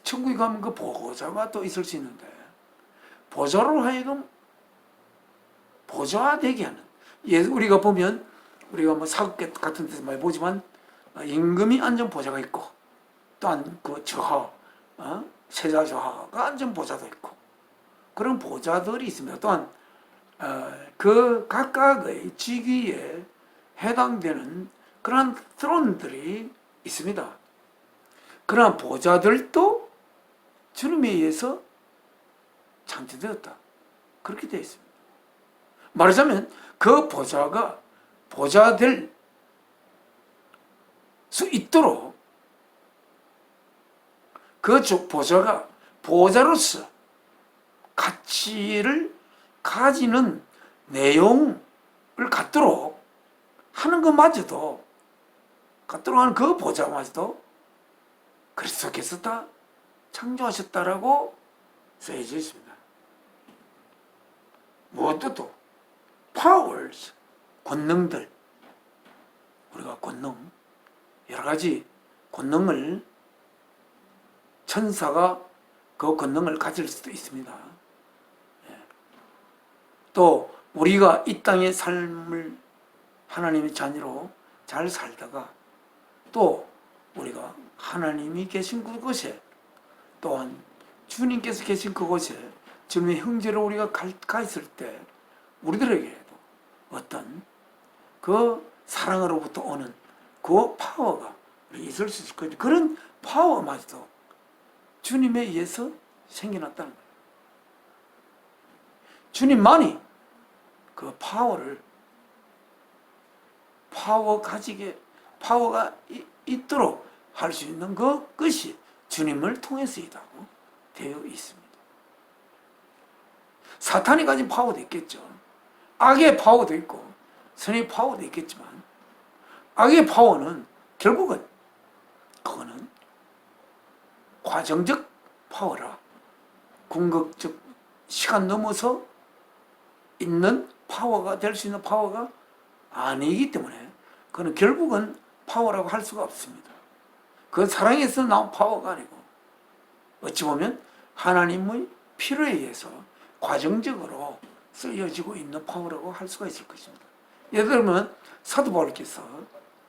A: 천국에 가면 그 보좌가 또 있을 수 있는데, 보좌로 하여금 보좌되게 하는, 우리가 보면, 우리가 뭐 사극 같은 데서 많이 보지만 임금이 앉은 보좌가 있고, 또한 그 저하, 세자 저하가 앉은 보좌도 있고, 그런 보좌들이 있습니다. 또한 그 각각의 직위에 해당되는 그런 트론들이 있습니다. 그러나 보좌들도 주님에 의해서 창조되었다, 그렇게 되어 있습니다. 말하자면 그 보좌가 보좌될 수 있도록 그 보좌가 보좌로서 가치를 가지는 내용을 갖도록 하는 것마저도, 갖도록 하는 그 보좌마저도 그리스도께서 다 창조하셨다라고 쓰여져 있습니다. 무엇도 powers, 권능들, 우리가 권능, 여러 가지 권능을, 천사가 그 권능을 가질 수도 있습니다. 또 우리가 이 땅의 삶을 하나님의 자녀로 잘 살다가 또 우리가 하나님이 계신 그곳에, 또한 주님께서 계신 그곳에 주님의 형제로 우리가 가 있을 때 우리들에게도 어떤 그 사랑으로부터 오는 그 파워가 있을 수 있을 거예요. 그런 파워마저도 주님에 의해서 생겨났다는 거예요. 주님만이 그 파워가 있도록 할 수 있는 그것이 주님을 통해서이다고 되어 있습니다. 사탄이 가진 파워도 있겠죠. 악의 파워도 있고 선의 파워도 있겠지만, 악의 파워는 결국은 그거는 과정적 파워라, 궁극적 시간 넘어서 있는 파워가 될 수 있는 파워가 아니기 때문에 그건 결국은 파워라고 할 수가 없습니다. 그건 사랑에서 나온 파워가 아니고 어찌 보면 하나님의 필요에 의해서 과정적으로 쓰여지고 있는 파워라고 할 수가 있을 것입니다. 예를 들면 사도 바울께서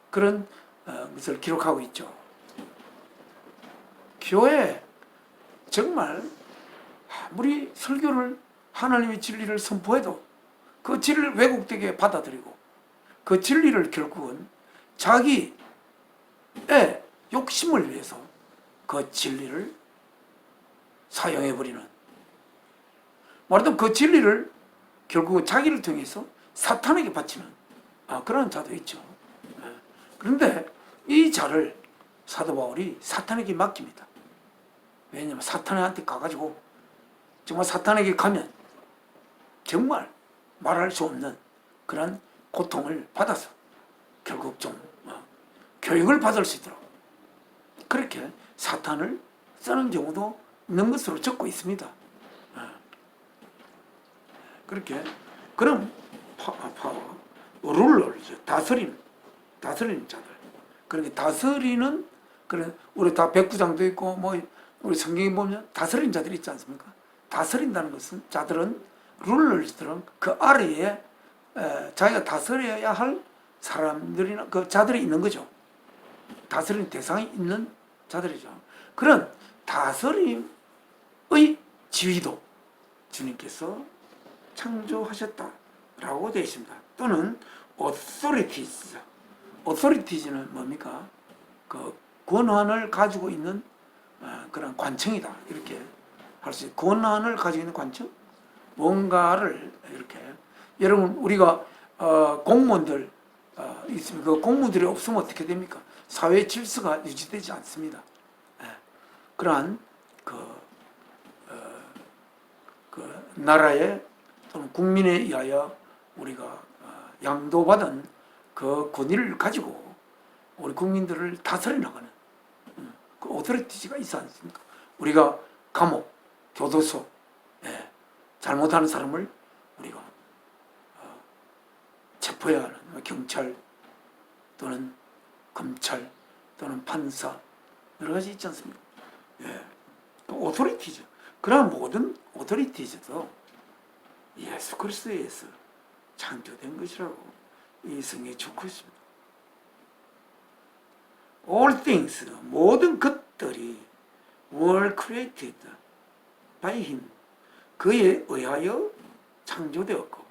A: 그런 것을 기록하고 있죠. 교회 정말 아무리 설교를 하나님의 진리를 선포해도 그 진리를 왜곡되게 받아들이고 그 진리를 결국은 자기의 욕심을 위해서 그 진리를 사용해버리는, 말하자면 그 진리를 결국은 자기를 통해서 사탄에게 바치는 그런 자도 있죠. 그런데 이 자를 사도 바울이 사탄에게 맡깁니다. 왜냐하면 사탄한테 가가지고 정말 사탄에게 가면 정말 말할 수 없는 그런 고통을 받아서 결국 좀 교육을 받을 수 있도록 그렇게 사탄을 쓰는 경우도 있는 것으로 적고 있습니다. 그렇게 그럼 파워, 룰러, 다스림 자들. 그렇게 다스리는, 그래 우리 다 백부장도 있고 뭐 우리 성경에 보면 다스린 자들이 있지 않습니까? 다스린다는 것은 자들은, 룰러들은 그 아래에 자기가 다스려야 할 사람들이나 그 자들이 있는 거죠. 다스리는 대상이 있는 자들이죠. 그런 다스림의 지위도 주님께서 창조하셨다라고 되어 있습니다. 또는 authorities는 뭡니까? 그 권한을 가지고 있는 그런 관청이다, 이렇게 할 수 있어요. 권한을 가지고 있는 관청, 뭔가를 이렇게, 여러분 우리가 공무원들 있으면 그 공무들이 없으면 어떻게 됩니까? 사회 질서가 유지되지 않습니다. 그러한 그 나라의 또는 국민에 의하여 우리가 양도받은 그 권위를 가지고 우리 국민들을 다스려 나가는 그 오토리티가 있지 않습니까? 우리가 감옥, 교도소, 잘못하는 사람을 우리가 체포해야 하는 경찰 또는 검찰 또는 판사, 여러 가지 있지 않습니까? 오토리티죠. 그러한 모든 오토리티즈도 예수 그리스도에 의해서 창조된 것이라고 이 성경에 적고 있습니다. All things, 모든 것들이 were created by him, 그에 의하여 창조되었고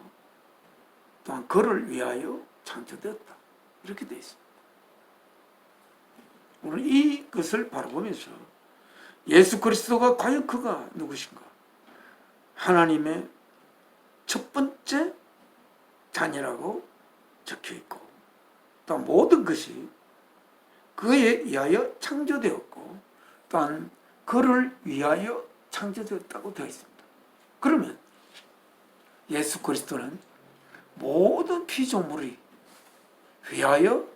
A: 또한 그를 위하여 창조되었다, 이렇게 되어 있습니다. 오늘 이것을 바라보면서 예수 그리스도가 과연 그가 누구신가? 하나님의 첫 번째 자녀라고 적혀 있고, 또 모든 것이 그에 의하여 창조되었고 또한 그를 위하여 창조되었다고 되어 있습니다. 그러면 예수 그리스도는 모든 피조물이 위하여,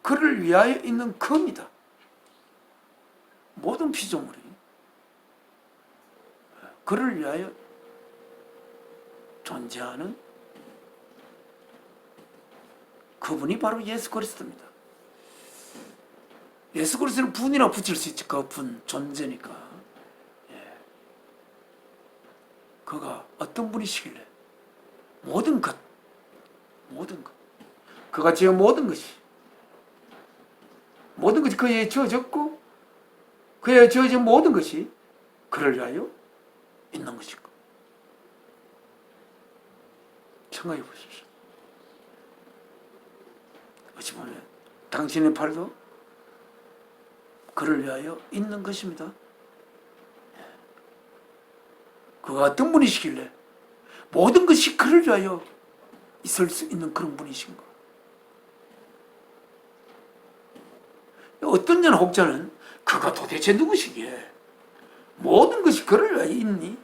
A: 그를 위하여 있는 겁니다. 모든 피조물이 그를 위하여 존재하는 그분이 바로 예수 그리스도입니다. 예수 그리스도를 분이라 붙일 수 있지. 그 분, 존재니까. 그가 어떤 분이시길래 모든 것, 그가 지은 모든 것이 그에 지어졌고 그에 지어진 모든 것이 그를 위하여 있는 것인가? 생각해 보십시오. 어찌 보면 당신의 팔도 그를 위하여 있는 것입니다. 그가 어떤 분이시길래 모든 것이 그를 위하여 있을 수 있는 그런 분이신가? 어떤 자는 혹자는 그가 도대체 누구시기에 모든 것이 그를 위하여 있니?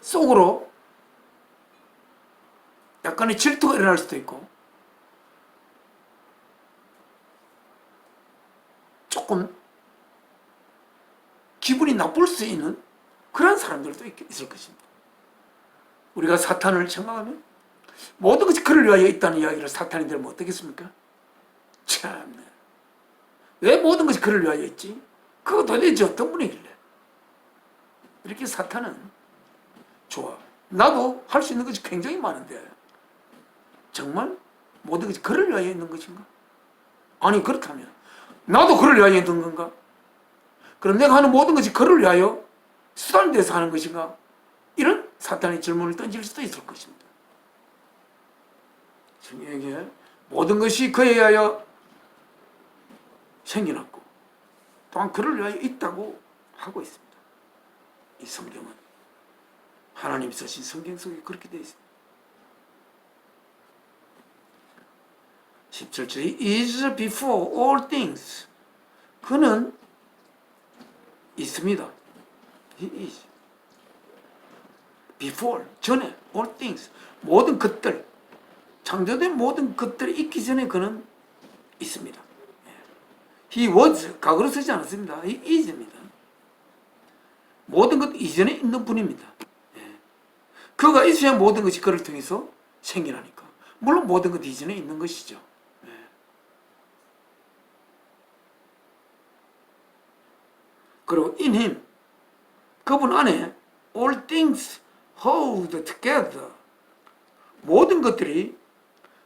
A: 속으로 약간의 질투가 일어날 수도 있고 조금 기분이 나쁠 수 있는 그런 사람들도 있을 것입니다. 우리가 사탄을 생각하면 모든 것이 그를 위하여 있다는 이야기를 사탄이 들으면 어떻겠습니까? 참네, 왜 모든 것이 그를 위하여 있지? 그거 도대체 어떤 분이길래? 이렇게 사탄은 좋아. 나도 할 수 있는 것이 굉장히 많은데 정말 모든 것이 그를 위하여 있는 것인가? 아니 그렇다면 나도 그를 위하여 있는 건가? 그럼 내가 하는 모든 것이 그를 위하여 수단이 돼서 하는 것인가? 이런 사탄의 질문을 던질 수도 있을 것입니다. 성경에게 모든 것이 그에 의하여 생겨났고 또한 그를 위하여 있다고 하고 있습니다. 이 성경은 하나님이 쓰신 성경 속에 그렇게 되어 있습니다. 17절 He is before all things. 그는 있습니다. He is before, 전에 all things, 모든 것들, 창조된 모든 것들이 있기 전에 그는 있습니다. He was, 과거로 쓰지 않았습니다. He is입니다. 모든 것 이전에 있는 분입니다. 그가 있어야 모든 것이 그를 통해서 생겨나니까. 물론 모든 것 이전에 있는 것이죠. 그리고 in him, 그분 안에 all things hold together, 모든 것들이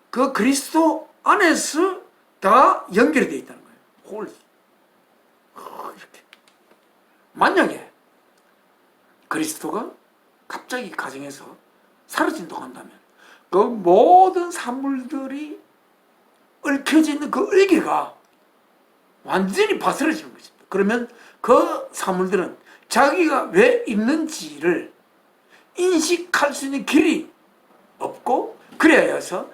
A: 그 그리스도 안에서 다 연결이 되어 있다는 거예요. hold. 이렇게. 만약에 그리스도가 갑자기 가정에서 사라진다고 한다면 그 모든 산물들이 얽혀져 있는 그 의계가 완전히 바스러지는 것입니다. 그러면 그 사물들은 자기가 왜 있는지를 인식할 수 있는 길이 없고, 그래야 해서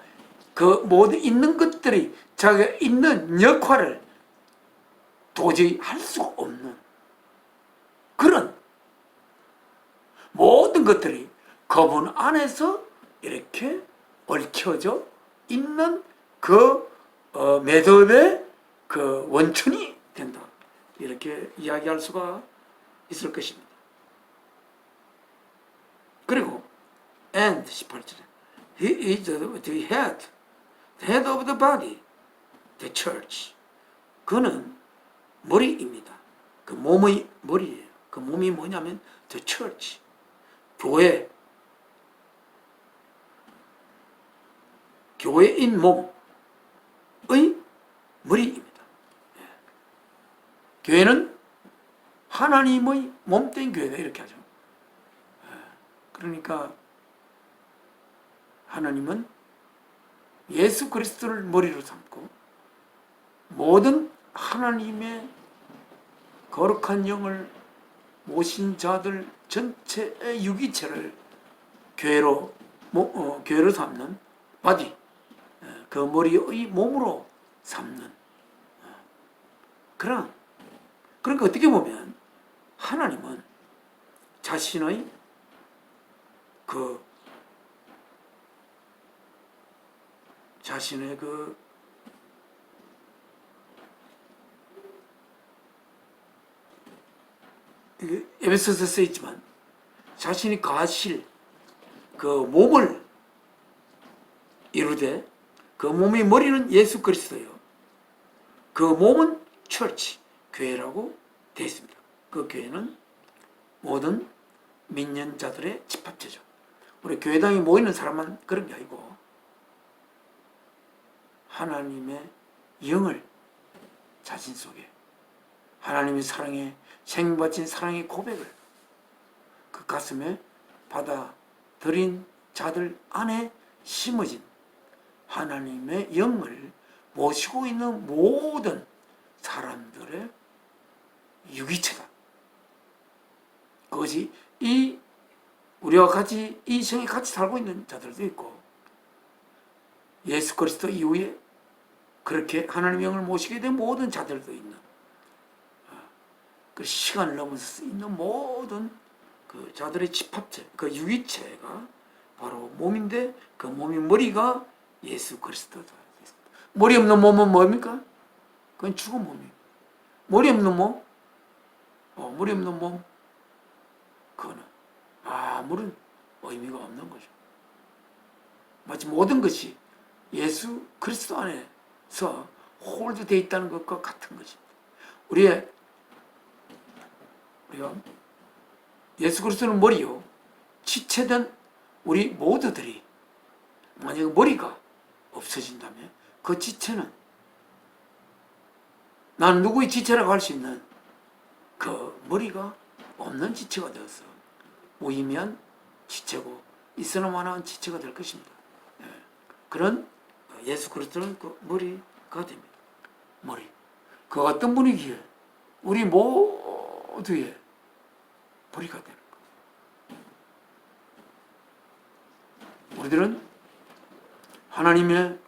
A: 그 모든 있는 것들이 자기가 있는 역할을 도저히 할 수가 없는 그런 모든 것들이 그분 안에서 이렇게 얽혀져 있는 그 매듭의 그 원천이 된다. 이렇게 이야기할 수가 있을 것입니다. 그리고 and 18절에 He is the head of the body, the church. 그는 머리입니다. 그 몸의 머리예요. 그 몸이 뭐냐면 the church, 교회, 교회인 몸의 머리입니다. 교회는 하나님의 몸된 교회다 이렇게 하죠. 그러니까 하나님은 예수 그리스도를 머리로 삼고 모든 하나님의 거룩한 영을 모신 자들 전체의 유기체를 교회로 삼는 바디, 그 머리의 몸으로 삼는 그러니까 어떻게 보면 하나님은 자신의 에베소서에 써 있지만 자신이 가실 그 몸을 이루되 그 몸의 머리는 예수 그리스도예요. 그 몸은 처치, 교회라고 되어 있습니다. 그 교회는 모든 믿는 자들의 집합체죠. 우리 교회당에 모이는 사람만 그런 게 아니고 하나님의 영을 자신 속에, 하나님의 사랑에 생명받친 사랑의 고백을 그 가슴에 받아들인 자들 안에 심어진 하나님의 영을 모시고 있는 모든 사람들의 유기체다. 그것이 우리와 같이 이 생에 같이 살고 있는 자들도 있고 예수 그리스도 이후에 그렇게 하나님의 영을 모시게 된 모든 자들도 있는, 그 시간을 넘어서 있는 모든 그 자들의 집합체, 그 유기체가 바로 몸인데 그 몸의 머리가 예수 그리스도다. 머리 없는 몸은 뭡니까? 그건 죽은 몸이에요. 머리 없는 몸? 머리 없는 몸? 그거는 아무런 의미가 없는 거죠. 마치 모든 것이 예수 그리스도 안에서 홀드되어 있다는 것과 같은 것입니다. 우리가 예수 그리스도는 머리요, 지체된 우리 모두들이 만약에 머리가 없어진다면 그 지체는 나는 누구의 지체라고 할 수 있는 그 머리가 없는 지체가 되어서 무의미한 지체고 있으나 마나한 지체가 될 것입니다. 그런 예수 그리스도는 그 머리가 됩니다. 머리. 그 어떤 분이기에 우리 모두의 머리가 되는 것. 우리들은 하나님의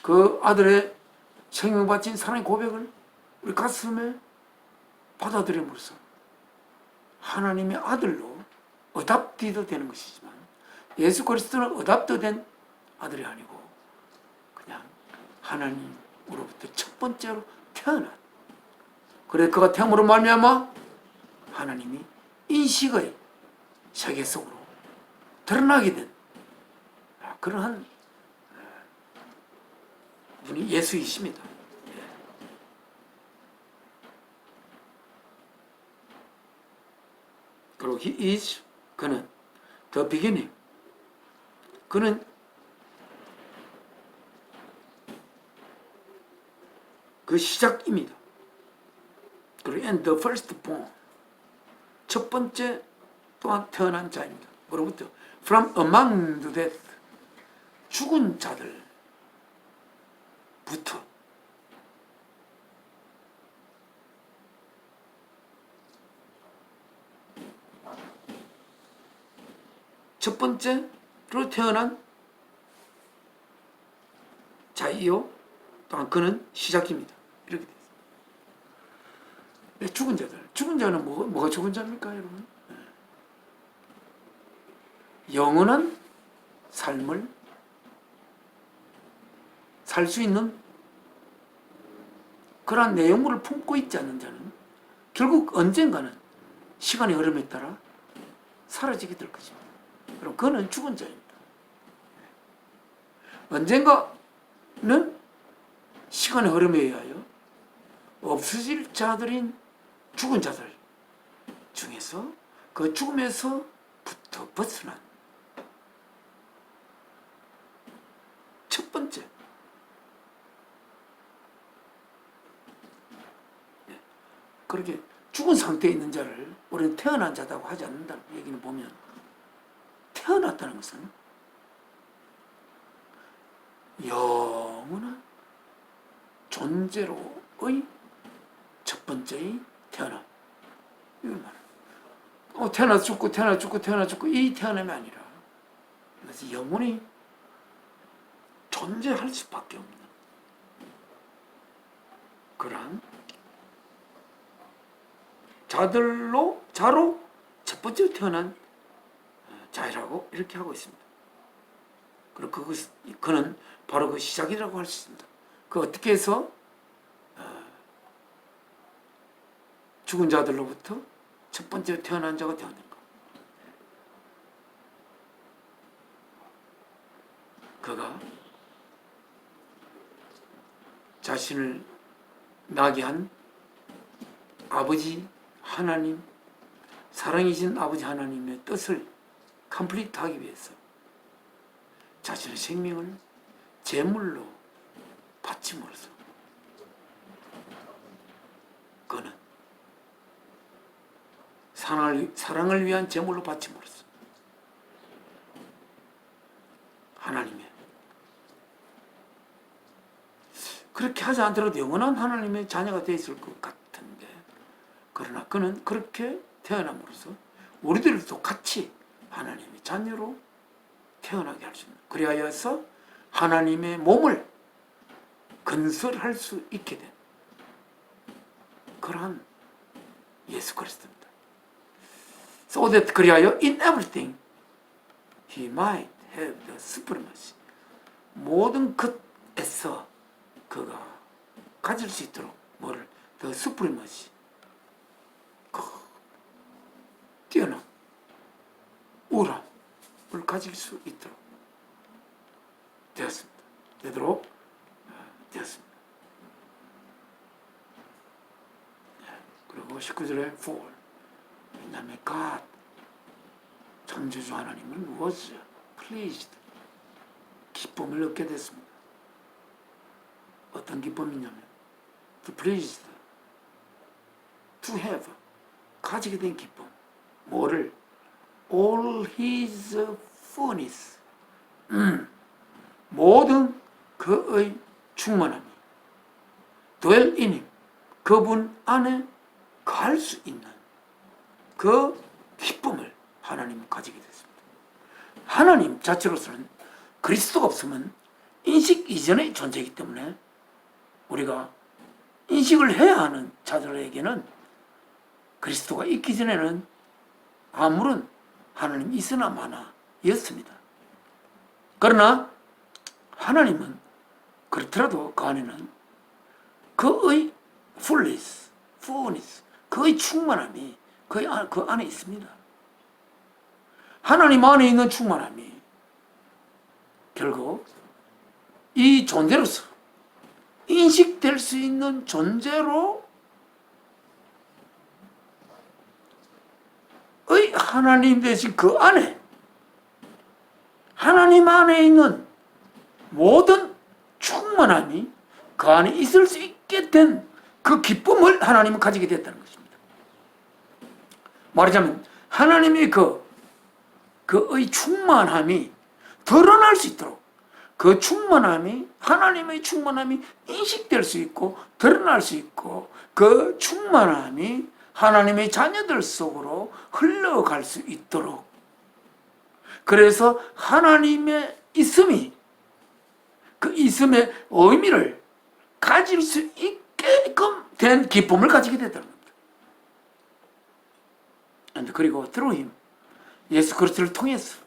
A: 그 아들의 생명 바친 사랑의 고백을 우리 가슴에 받아들임으로써 하나님의 아들로 어답디도 되는 것이지만 예수 그리스도는 어답도 된 아들이 아니고 그냥 하나님으로부터 첫 번째로 태어난, 그래 그가 태음으로 말미암아 하나님이 인식의 세계 속으로 드러나게 된 그러한 분이 예수이십니다. 그리고 he is, 그는 the beginning, 그는 그 시작입니다. 그리고 and the firstborn, 첫 번째 또한 태어난 자입니다. 뭐로부터? from among the dead, 죽은 자들부터. 첫 번째로 태어난 자이요 또한 그는 시작입니다. 이렇게 되어 있습니다. 죽은 자들, 죽은 자는 뭐가 죽은 자입니까 여러분? 영원한 삶을 살 수 있는 그러한 내용물을 품고 있지 않는 자는 결국 언젠가는 시간의 흐름에 따라 사라지게 될 것입니다. 그럼 그는 죽은 자입니다. 언젠가는 시간의 흐름에 의하여 없어질 자들인 죽은 자들 중에서 그 죽음에서부터 벗어난 첫 번째, 그렇게 죽은 상태에 있는 자를 우리는 태어난 자라고 하지 않는다는 얘기는 보면, 태어났다는 것은 영원한 존재로의 첫 번째의 태어남, 이걸 말해요. 태어나 죽고 태어나 죽고 태어나 죽고 이 태어남이 아니라 그래서 영원히 존재할 수밖에 없는 그러한 자로 첫 번째로 태어난 자이라고 이렇게 하고 있습니다. 그리고 그는 바로 그 시작이라고 할 수 있습니다. 그 어떻게 해서 죽은 자들로부터 첫 번째로 태어난 자가 되었는가? 그가 자신을 나게 한 아버지 하나님, 사랑이신 아버지 하나님의 뜻을 컴플리트하기 위해서 자신의 생명을 제물로 바침으로써 그는 사랑을 위한 제물로 바침으로써 하나님의, 그렇게 하지 않더라도 영원한 하나님의 자녀가 되어 있을 것 같은데, 그러나 그는 그렇게 태어남으로써 우리들도 같이 하나님의 자녀로 태어나게 할 수 있는, 그리하여서 하나님의 몸을 건설할 수 있게 된 그러한 예수 그리스도입니다. So that 그리하여 in everything he might have the supremacy, 모든 것에서 그가 가질 수 있도록 뭐를? the supremacy, 뛰어난 우람을 가질 수 있도록 되었습니다. 되었습니다. 그리고 19절에 for, 왜냐하면 God, 창조주 하나님은 was pleased, 기쁨을 얻게 됐습니다. 어떤 기쁨이냐면 to pleased, to have, 가지게 된 기쁨. 뭐를? all his fullness, 모든 그의 충만함이 dwell in him, 그분 안에 갈 수 있는 그 기쁨을 하나님은 가지게 됐습니다. 하나님 자체로서는 그리스도가 없으면 인식 이전의 존재이기 때문에 우리가 인식을 해야 하는 자들에게는 그리스도가 있기 전에는 아무런 하나님 있으나 마나 였습니다. 그러나 하나님은 그렇더라도 그 안에는 그의 fullness, 그의 충만함이 그 안에 있습니다. 하나님 안에 있는 충만함이 결국 이 존재로서 인식될 수 있는 존재로 의 하나님 되신 그 안에, 하나님 안에 있는 모든 충만함이 그 안에 있을 수 있게 된 그 기쁨을 하나님은 가지게 됐다는 것입니다. 말하자면 하나님의 그의 충만함이 드러날 수 있도록, 그 충만함이, 하나님의 충만함이 인식될 수 있고 드러날 수 있고, 그 충만함이 하나님의 자녀들 속으로 흘러갈 수 있도록, 그래서 하나님의 있음이, 그 있음의 의미를 가질 수 있게끔 된 기쁨을 가지게 됐다는 겁니다. 그리고 through him, 예수 그리스도를 통해서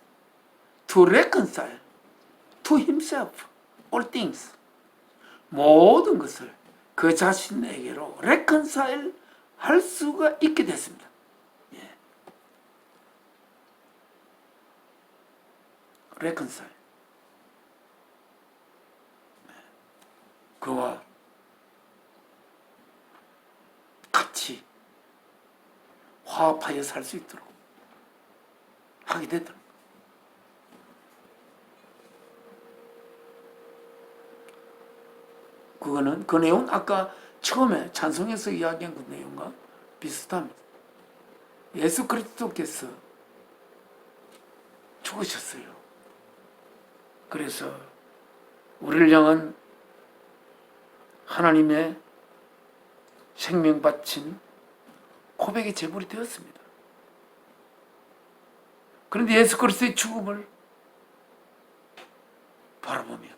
A: to reconcile to himself all things, 모든 것을 그 자신에게로 reconcile 할 수가 있게 됐습니다. 예. reconcile, 그와 같이 화합하여 살 수 있도록 하게 됐다. 그거는 그 내용 아까 처음에 찬송에서 이야기한 그 내용과 비슷합니다. 예수 그리스도께서 죽으셨어요. 그래서 우리를 향한 하나님의 생명 바친 고백의 제물이 되었습니다. 그런데 예수 그리스도의 죽음을 바라보면,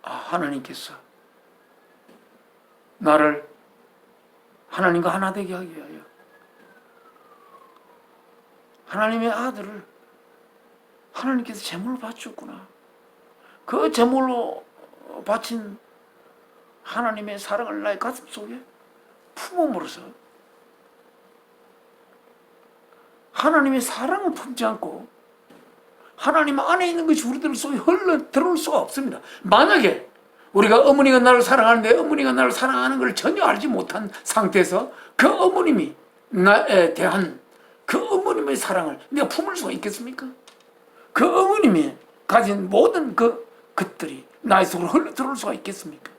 A: 하나님께서 나를 하나님과 하나 되게 하기 위하여 하나님의 아들을 하나님께서 제물로 바쳤구나. 그 제물로 바친 하나님의 사랑을 나의 가슴 속에 품음으로써 하나님의 사랑을 품지 않고 하나님 안에 있는 것이 우리들 속에 흘러 들어올 수가 없습니다. 만약에 우리가 어머니가 나를 사랑하는데 어머니가 나를 사랑하는 걸 전혀 알지 못한 상태에서 그 어머님이 나에 대한 그 어머님의 사랑을 내가 품을 수가 있겠습니까? 그 어머님이 가진 모든 것들이 나의 속으로 흘러 들어올 수가 있겠습니까?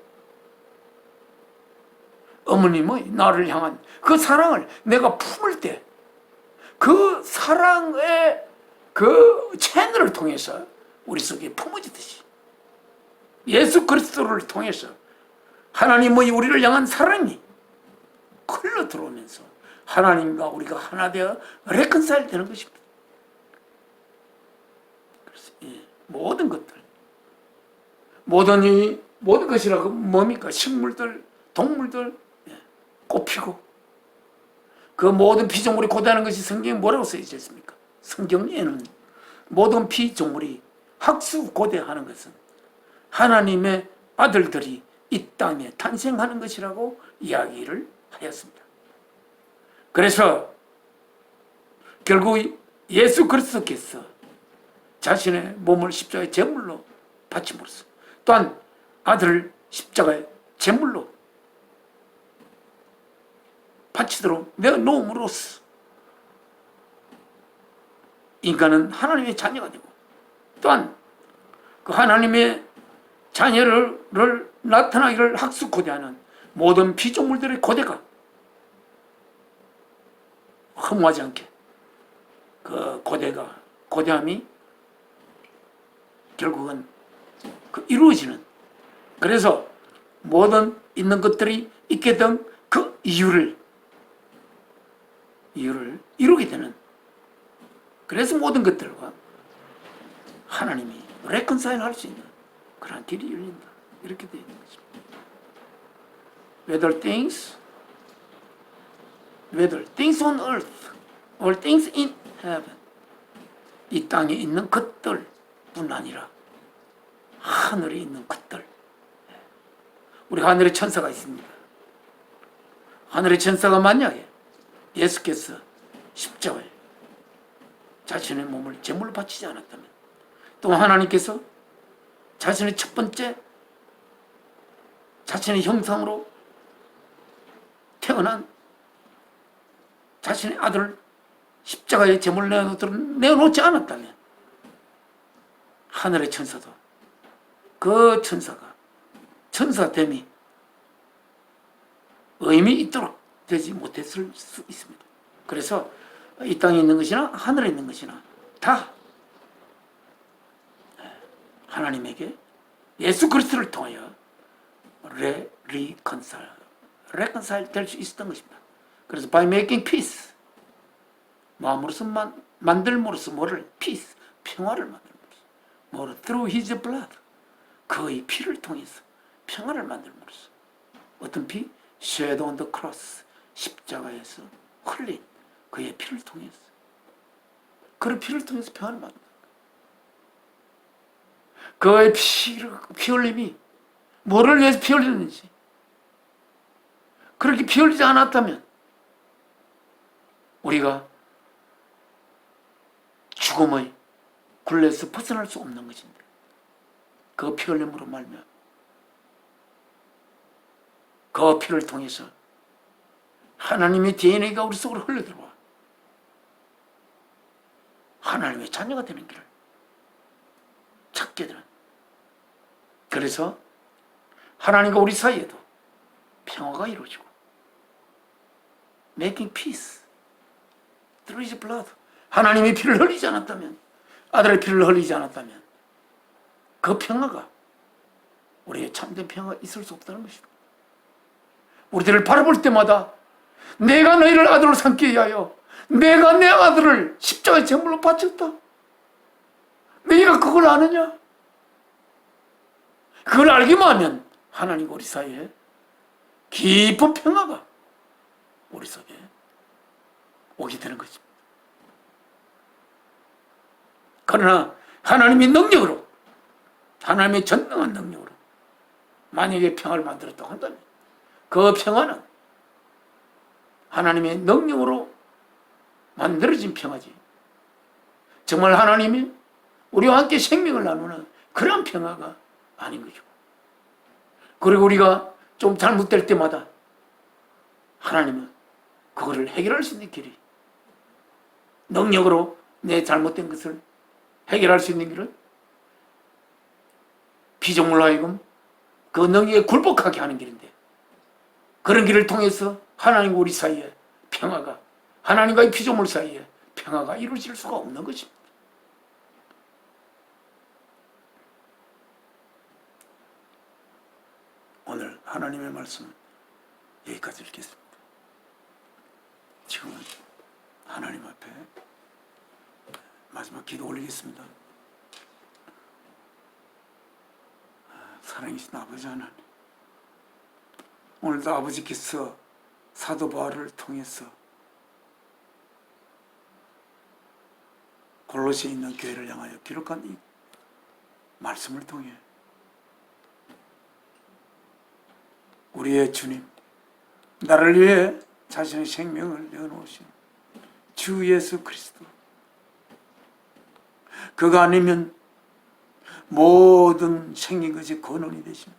A: 어머님의 나를 향한 그 사랑을 내가 품을 때 그 사랑의 그 채널을 통해서 우리 속에 품어지듯이 예수 그리스도를 통해서 하나님의 우리를 향한 사랑이 흘러 들어오면서 하나님과 우리가 하나 되어 레컨사일 되는 것입니다. 그래서 모든 것들, 모든 것이라고 뭡니까? 식물들, 동물들, 꽃피고 그 모든 피조물이 고대하는 것이 성경에 뭐라고 써있지 않습니까? 성경에는 모든 피조물이 학수고대하는 것은 하나님의 아들들이 이 땅에 탄생하는 것이라고 이야기를 하였습니다. 그래서 결국 예수 그리스도께서 자신의 몸을 십자가의 제물로 바침으로써 또한 아들을 십자가의 제물로 바치도록 내가 놓음으로써 인간은 하나님의 자녀가 되고, 또한 그 하나님의 자녀를 나타나기를 학수고대하는 모든 피조물들의 고대가 허무하지 않게 그 고대함이 결국은 그 이루어지는, 그래서 모든 있는 것들이 있게 된 그 이유를 이루게 되는, 그래서 모든 것들과 하나님이 레컨사일 할 수 있는 그런 길이 열린다, 이렇게 되어 있는 것입니다. whether things on earth or things in heaven, 이 땅에 있는 것들뿐 아니라 하늘에 있는 것들. 우리 하늘에 천사가 있습니다. 하늘의 천사가 만약에 예수께서 십자가에 자신의 몸을 제물로 바치지 않았다면, 또 하나님께서 자신의 첫 번째 자신의 형상으로 태어난 자신의 아들을 십자가에 제물로 내어놓지 않았다면, 하늘의 천사도 그 천사가 천사됨이 의미 있도록 되지 못했을 수 있습니다. 그래서 이 땅에 있는 것이나 하늘에 있는 것이나 다 하나님에게 예수 그리스도를 통하여 reconcile 될 수 있었던 것입니다. 그래서 by making peace, 마음으로서 만들므로써 뭐를? peace, 평화를 만들므로써, 뭐를? through his blood, 그의 피를 통해서 평화를 만들므로써. 어떤 피? shed on the cross, 십자가에서 흘린 그의 피를 통해서, 그의 피를 통해서 평화를 만든다. 그의 피 흘림이 뭐를 위해서 피 흘렸는지, 그렇게 피 흘리지 않았다면 우리가 죽음의 굴레에서 벗어날 수 없는 것인데, 그 피 흘림으로 말미암아 그 피를 통해서 하나님의 DNA가 우리 속으로 흘러들어와 하나님의 자녀가 되는 길을 찾게 되는, 그래서 하나님과 우리 사이에도 평화가 이루어지고, making peace through his blood, 하나님의 피를 흘리지 않았다면, 아들의 피를 흘리지 않았다면 그 평화가, 우리의 참된 평화가 있을 수 없다는 것입니다. 우리들을 바라볼 때마다 내가 너희를 아들로 삼기 위하여 내가 내 아들을 십자가에 제물로 바쳤다. 너희가 그걸 아느냐? 그걸 알기만 하면 하나님과 우리 사이에 깊은 평화가 우리 속에 오게 되는 것입니다. 그러나 하나님의 능력으로, 하나님의 전능한 능력으로 만약에 평화를 만들었다고 한다면, 그 평화는 하나님의 능력으로 만들어진 평화지, 정말 하나님이 우리와 함께 생명을 나누는 그런 평화가 아닌 거죠. 그리고 우리가 좀 잘못될 때마다 하나님은 그거를 해결할 수 있는 길이, 능력으로 내 잘못된 것을 해결할 수 있는 길은 피조물로 하여금 그 능력에 굴복하게 하는 길인데, 그런 길을 통해서 하나님과 우리 사이에 평화가, 하나님과 이 피조물 사이에 평화가 이루어질 수가 없는 것입니다. 오늘 하나님의 말씀은 여기까지 읽겠습니다. 지금은 하나님 앞에 마지막 기도 올리겠습니다. 사랑이신 아버지 하나님, 오늘도 아버지께서 사도 바울을 통해서 골로새에 있는 교회를 향하여 기록한 이 말씀을 통해 우리의 주님, 나를 위해 자신의 생명을 내어놓으신 주 예수 그리스도, 그가 아니면 모든 생긴 것이 근원이 되신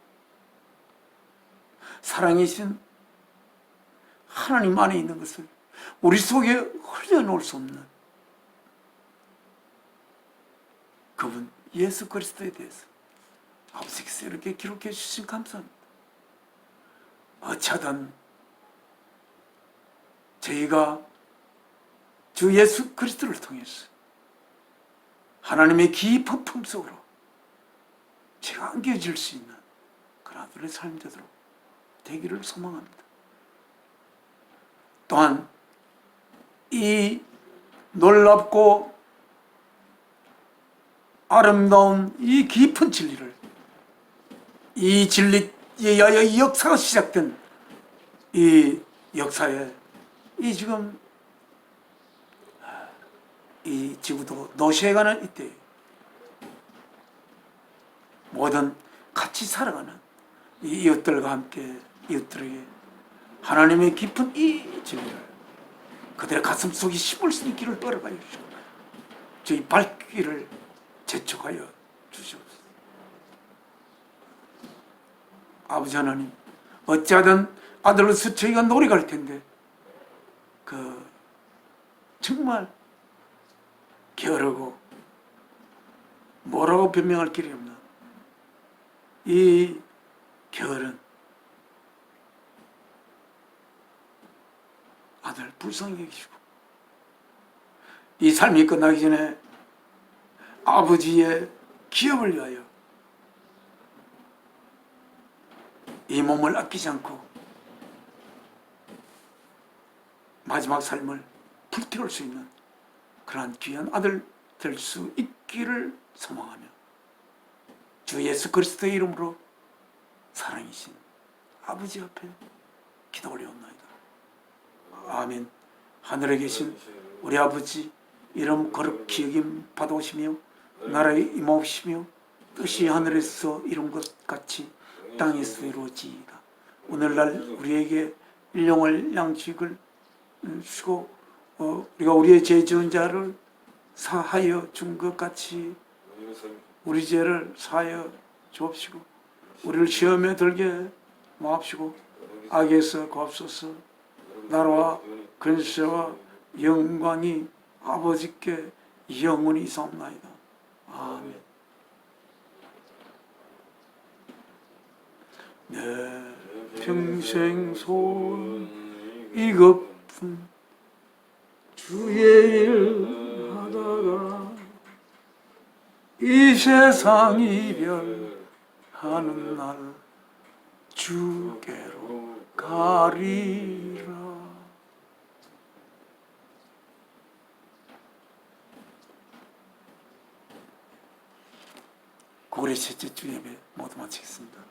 A: 사랑이신 하나님 안에 있는 것을 우리 속에 흘려놓을 수 없는 그분 예수 그리스도에 대해서 아버지께서 이렇게 기록해 주신 감사합니다. 어찌하든 저희가 주 예수 그리스도를 통해서 하나님의 깊은 품속으로 제가 안겨질 수 있는 그런 아들의 삶이 되도록 되기를 소망합니다. 또한 이 놀랍고 아름다운 이 깊은 진리를, 이 진리에 의하여 이 역사가 시작된 이 역사에 이 지금 이 지구도 노시해가는 이때 모든 같이 살아가는 이 이웃들과 함께 이웃들에게 하나님의 깊은 이 진리를 그들의 가슴 속에 심을 수 있는 길을 떨어가여 주시고 저희 발길을 재촉하여 주시옵소서. 아버지 하나님, 어찌하든 아들로서 저희가 노력할 텐데 정말 게으르고 뭐라고 변명할 길이 없는 이 게으른 아들 불쌍히 여기시고 이 삶이 끝나기 전에 아버지의 기업을 위하여 이 몸을 아끼지 않고 마지막 삶을 불태울 수 있는 그러한 귀한 아들 될 수 있기를 소망하며 주 예수 그리스도의 이름으로 사랑이신 아버지 앞에 기도 올려옵나이다. 아멘. 하늘에 계신 우리 아버지 이름 거룩히 여김 받아오시며 나라에 임하옵시며 뜻이 하늘에서 이룬 것 같이 땅에서 이루어지이다. 오늘날 우리에게 일용할 양식을 주시고 우리가 우리의 죄 지은 자를 사하여 준 것 같이 우리 죄를 사하여 주옵시고 우리를 시험에 들게 마옵시고 악에서 구하옵소서. 나라와 근세와 영광이 아버지께 영원히 있사옵나이다. 아멘. 내 평생 소원 이것뿐 주의 일 하다가 이 세상 이별하는 날 주께로 가리라. 고래 셋째 주 예배 모두 마치겠습니다.